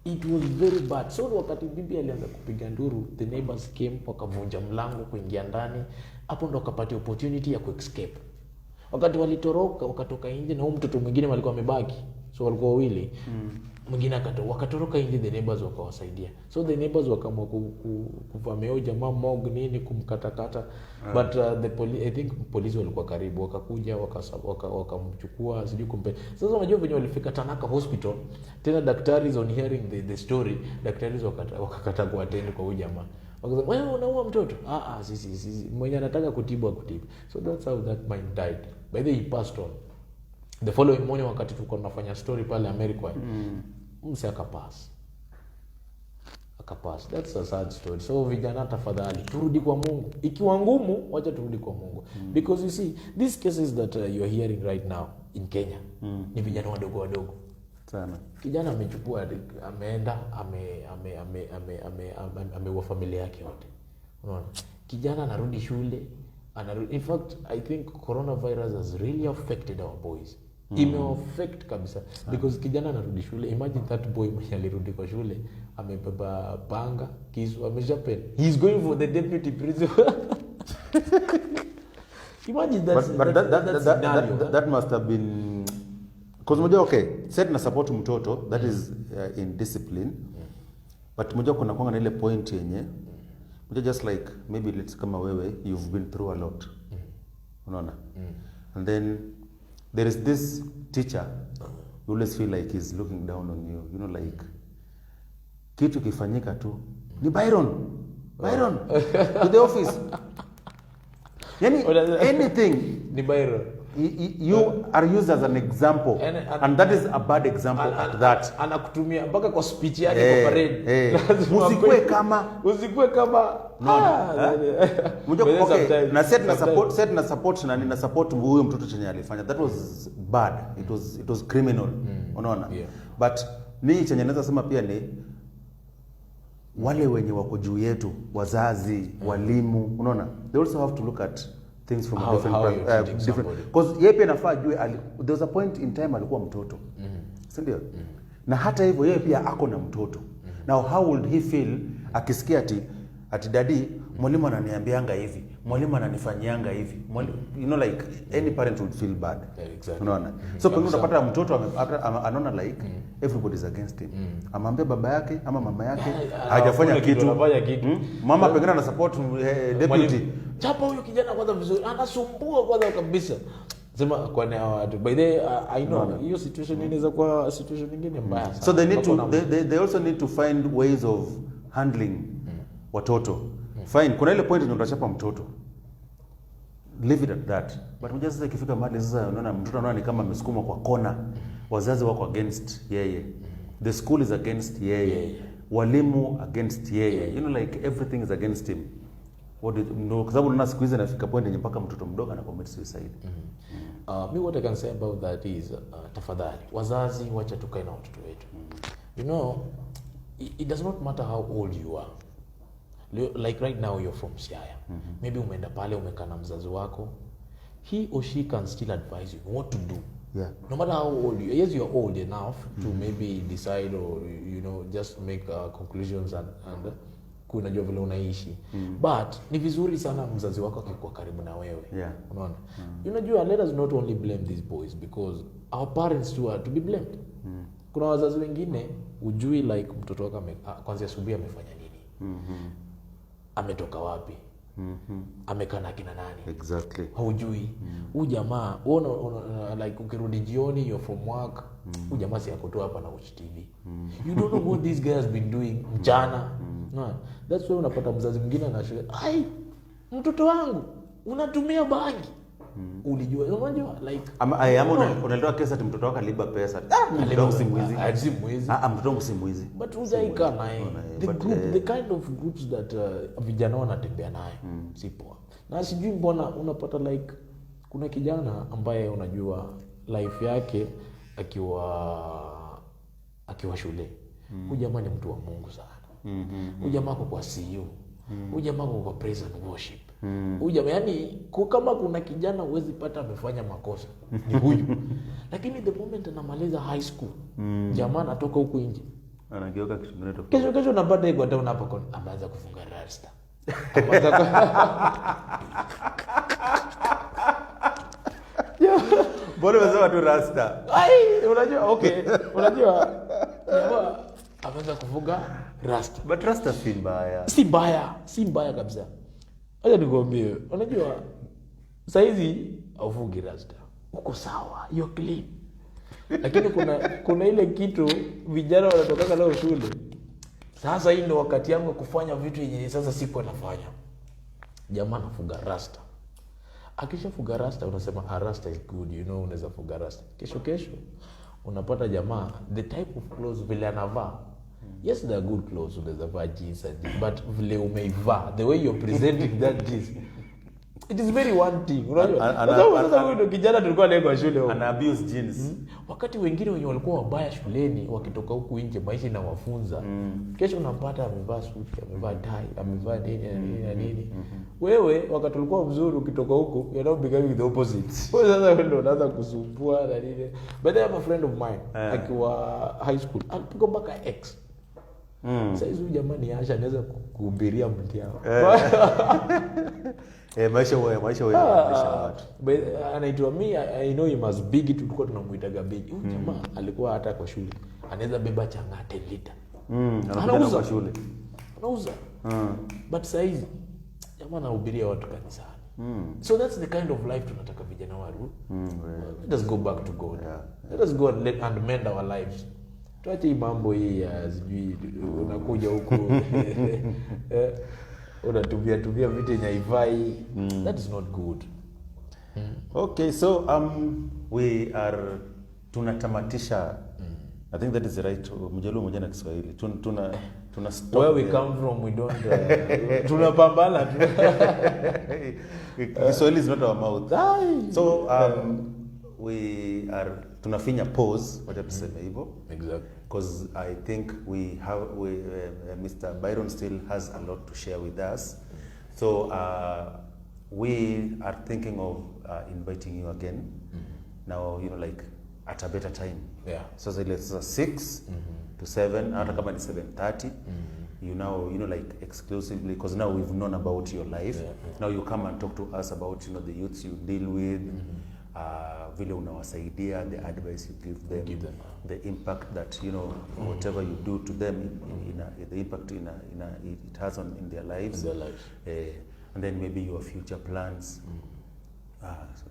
It was very bad. So wakati bibi alianza kupiga nduru, the neighbors came, wakavunja mlango kuingia ndani. Hapo ndo akapata opportunity ya kuescape. Wakati walitoroka, wakatoka nje na huyo mtoto mwingine alikuwa amebaki. So walikuwa wawili. Mwingine wakatoroka nje, the neighbors wakawasaidia. So the neighbors wakaamua kuvamia jamaa mog nini kumkatakata. But I think polisi walikuwa karibu, wakakuja wakamchukua sijui kumpe. Sasa unajua venye walifika Tanaka Hospital, tena daktari on hearing the story, daktari wakakata kuattend kwa huyu jamaa. Wakasema wewe unaua mtoto? Sisi mwenye anataka kutibu. So that's how that man died. By the way, he passed on. The following morning wakati tulikuwa tunafanya story pale America, mse akapass. That's a sad story. So vijana, tafadhali turudi kwa Mungu. Ikiwa ngumu, wacha turudi kwa Mungu. Because you see, these cases that you're hearing right now, in Kenya ni vijana wadogo sana. Kijana amechukua ameenda ameua familia yake yote. Unaona? Kijana anarudi shule, in fact I think coronavirus has really affected our boys. Ime-affect kabisa because kijana anarudi shule. Imagine that boy mwenye alirudi kwa shule amebeba panga, kisu, ameshapen. He's going for the deputy principal. Imagine that must have been because moja okay, set na support mtoto that is in discipline. But moja kuna kwanga na ile point yenye moja just like maybe let's kama wewe you've been through a lot. Unaona? And then there is this teacher you always feel like he's looking down on you, you know, like kitu kifanyika tu ni Byron to the office. Yani anything ni Byron. You are used as an example and that is a bad example at that. Anakutumia mpaka kwa speech yake kwa parade. Usikue kama okay, na set na support na nina support huyo mtoto chenye alifanya. That was bad. It was criminal. Unaona? But ni chenye naweza sema pia ni wale wenye wako juu yetu, wazazi, walimu, unaona? They also have to look at things from a different because yeye pia nafaa jue there was a point in time alikuwa mtoto. Si ndio? Na hata hivyo yeye pia ako na mtoto. Now how would he feel akisikia ati daddy mwalimu ananiambianga hivi, mwalimu ananifanyianga hivi. You know, like any parent would feel bad. Exactly. Unaona? So pengine unapata mtoto anaona like everybody's against him. Amwambia baba yake ama mama yake hajafanya kitu. Mama pengine ana support deputy. Chapa huyo kijana kwanza vizuri, anasumbua kwanza kabisa. Sema kwa na watu. By the way, I know hiyo situation inaweza kuwa situation nyingine mbaya sana. So they also need to find ways of handling watoto. Fine, kuna ile point unachapa mtoto. Leave it at that. But mmoja sasa ikifika mahali sasa unaona mtoto anaona ni kama amesukuma kwa kona. Wazazi wako against yeye. The school is against yeye. Walimu against yeye. You know, like everything is against him. Kwa sababu unaona siku hizi inafika point yenye mpaka mtoto mdogo ana commit suicide. Me what I can say about that is tafadhali wazazi wacha tukae na watoto wetu. You know, it does not matter how old you are. Like right now you're from Siaya. Maybe umeenda pale umekaa na mzazi wako. He or she can still advise you what to do. Yeah. No matter how old you are. Yes, you're old enough to maybe decide or, you know, just make conclusions and kunajua vile unaishi. But ni vizuri sana mzazi wako akikuwa karibu na wewe. Yeah. Unaona? Unajua, let us not only blame these boys because our parents too are to be blamed. Kuna wazazi wengine ujui like mtoto wako kwanza asubuhi amefanya nini. Ametoka wapi? Amekaa na kina nani? Exactly. Haujui. Huyu jamaa una like ukirudi jioni you're from work, huyu jamaa si akotoa hapa na watch TV. You don't know what this guy has been doing mchana. No. That's why unapata mzazi mwingine anasema, "Ai, mtoto wangu unatumia bangi." Ulijua, unajua like unalitoa kesa ati mtoto wako aliba pesa. Mtoto wangu si mwizi. Mtoto wangu si mwizi. But hujaika naye. The kind of groups that vijana wanatembea naye si poa. Na sijui mbona unapata like kuna kijana ambaye unajua life yake akiwa shule. Huyu jamaa ni mtu wa Mungu sana. Huyu jamaa kwa CEO. Huyu jamaa kwa praise and worship. Huyu jamaa yani kama kuna kijana uwezi pata amefanya makosa ni huyu. Lakini the moment anamaliza high school, jamaa anatoka huko nje. Anageuka kitu kingine tofauti. Kesho unapata iko down hapa kwa ameanza kufunga rasta. Bora wazao tu rasta. Ai, unajua okay. Unajua jamaa ameanza kufunga rasta. But rasta si mbaya. Si mbaya kabisa. Acha nikwambie, unajua saizi aufungi rasta. Uko sawa, you're clean. Lakini kuna ile kitu vijana wanatoka leo shule. Sasa hii ndio wakati yangu kufanya vitu yenye sasa sipo nafanya. Jamaa anafunga rasta. Akishafunga rasta unasema rasta is good, you know, unaweza funga rasta. Kesho unapata jamaa the type of clothes vile anavaa. Yes, they are good clothes, unaweza vaa jeans but vile umeivaa, the way you're presenting that jeans, It is very one thing. Unajua? Sasa huyo kijana tulikuwa naye kwa shule huko. Ana abuse genes. Wakati wengine wenye walikuwa wabaya shuleni wakitoka huku nje maisha inawafunza. Kesho unampata amevaa suti, amevaa tie, amevaa nini. Wewe wakati ulikuwa mzuri ukitoka huku, you know becoming the opposite. Wewe sasa ndio unaanza kusumbua na nini. But I have a friend of mine akiwa high school, alipigwa mpaka X. Sasa hizo jamani Asha anaweza kuhubiria mtiao. Maisha watu. But anaitwa me, I know him as Big, tulikuwa tunamuitaga Big. Huyu jamaa alikuwa hata kwa shule anaweza beba changa 10 liter. Anauza kwa shule. Anauza. But saizi jamaa anahubiria watu kanisani. So that's the kind of life tunataka vijana waru. Let us go back to God. Let us go and mend our lives. Tuache hii mambo hii ya sijui unakuja huku unatumia vitu yenye haifai. That is not good. Okay, so we are tunatamatisha. I think that is the right mjalo moja na Kiswahili. Tuna stop. Where we come from we don't tunapambana. Kiswahili is not our mouth. So we are tunafinya pause wacha tuseme hivyo. Exactly. Because I think Mr. Byron still has a lot to share with us. So we are thinking of inviting you again. Now, you know, like at a better time. Yeah. So let's 6 to 7, hata kama ni 7:30. You now, you know, like exclusively, because now we've known about your life. Now you come and talk to us about, you know, the youths you deal with. Vile unawasaidia, the advice you give them, the impact that, you know, whatever you do to them, the impact it has in their lives. And then maybe your future plans.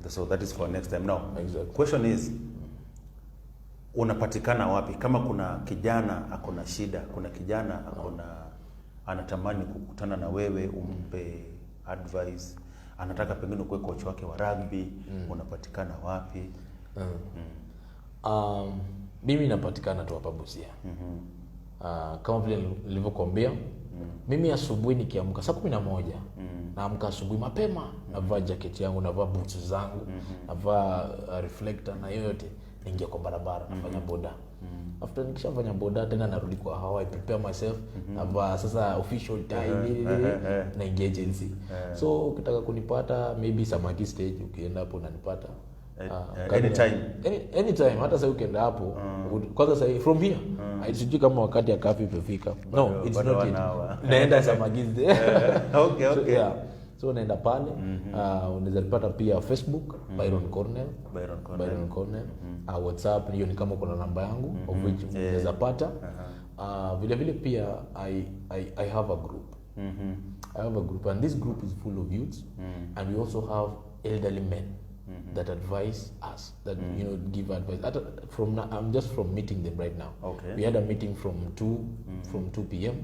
So that is for next time. Now, question is, unapatikana wapi? Kama kuna kijana akona shida, kuna kijana anatamani kukutana na wewe, umpe advice, anataka pengine kuwe coach wake wa rugby, unapatikana wapi? Mimi napatikana tu hapa Busia. Kama vile nilivyokuambia, mimi asubuhi nikiamka saa 11, naamka asubuhi mapema, navaa jacket yangu, navaa boots zangu, navaa reflector na yote, naingia kwa barabara, nafanya boda. After nikishafanya boda tena narudi kwa how I prepare myself, navaa sasa official tie na agency. So ukitaka kunipata maybe Samaki stage, ukienda hapo unanipata. Anytime hata sasa ukienda hapo kwanza sasa from here sijui kama wakati ya kafi imefika. No, it's not yet. Naenda Samaki stage. Okay. So naenda pale, unaweza nipata pia Facebook, Byron Cornel. WhatsApp hiyo ni kama kuna namba yangu of which unaweza pata. Vile vile pia I have a group. I have a group, and this group is full of youths, and we also have elderly men that advise us, that you know, give advice. I'm just from meeting them right now. Okay. We had a meeting from 2 p.m.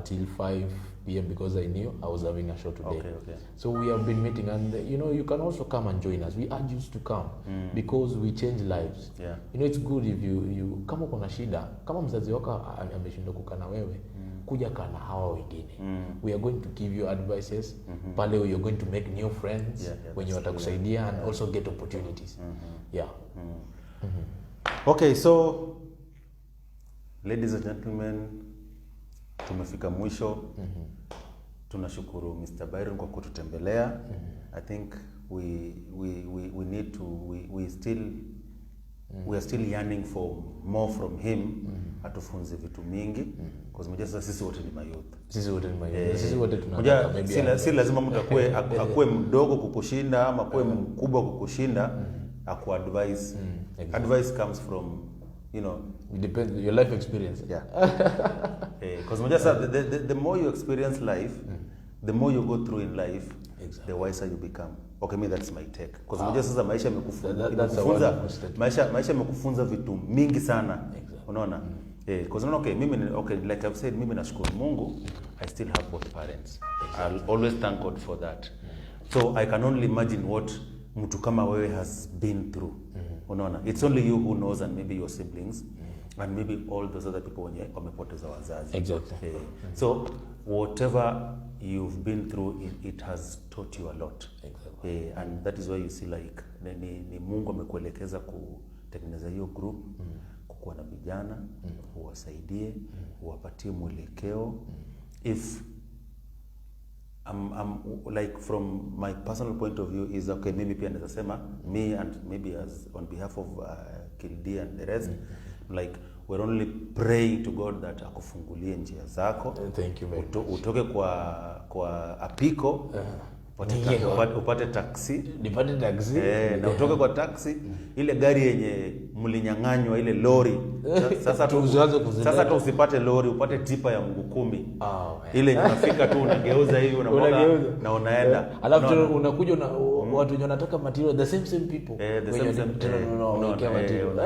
Till 5 p.m. because I knew I was having a show today. Okay. So we have been meeting, and you know, you can also come and join us. We urge you to come because we change lives. Yeah. You know, it's good if you kama kuna shida, kama mzazi wako ameshindwa kukaa na wewe, kuja kana hawa wengine. We are going to give you advices. Pale you're going to make new friends when you watakusaidia and also get opportunities. Okay, so ladies and gentlemen, tumefika mwisho. Tunashukuru Mr. Byron kwa kututembelea. I think we need to we are still yearning for more from him. Atufunze vitu mingi because mmoja sasa sisi wote ni mayouth. Sisi wote tunataka maybe si lazima mtu akue mdogo kukushinda ama akue mkubwa kukushinda aku advise. Advice comes from, you know, it depends your life experience. Because mmoja sasa the more you experience life, the more you go through in life, the wiser you become. Okay, me that's my take. Because mmoja sasa maisha yamekufunza vitu mingi sana. Unaona? Because okay, like I've said, mimi nashukuru Mungu, I still have both parents. I'll always thank God for that. So I can only imagine what mtu kama wewe has been through. Unaona? It's only you who knows, and maybe your siblings. and maybe all those other people wenye wamepoteza wazazi. Exactly. So whatever you've been through, it has taught you a lot. Exactly. And that is why you see like ni Mungu amekuelekeza kutengeneza hiyo group, kukuwa na vijana, uwasaidie, uwapatie mwelekeo. If I'm like from my personal point of view is okay, maybe pia naweza sema me and maybe as on behalf of Kildi and the rest, like we're only praying to God that akufungulie njia zako. Thank you very much. Utoke kwa apiko, upate taxi. Nipate taxi. Na utoke kwa taxi, ile gari yenye mlinyang'anywa, ile lori. Sasa tu usipate lori, upate tipa ya mguu 10. Ile inafika tu unageuza hivi unamwaga na unaenda. Alafu unakuja na watu wenye wanataka material, the same people. The same material.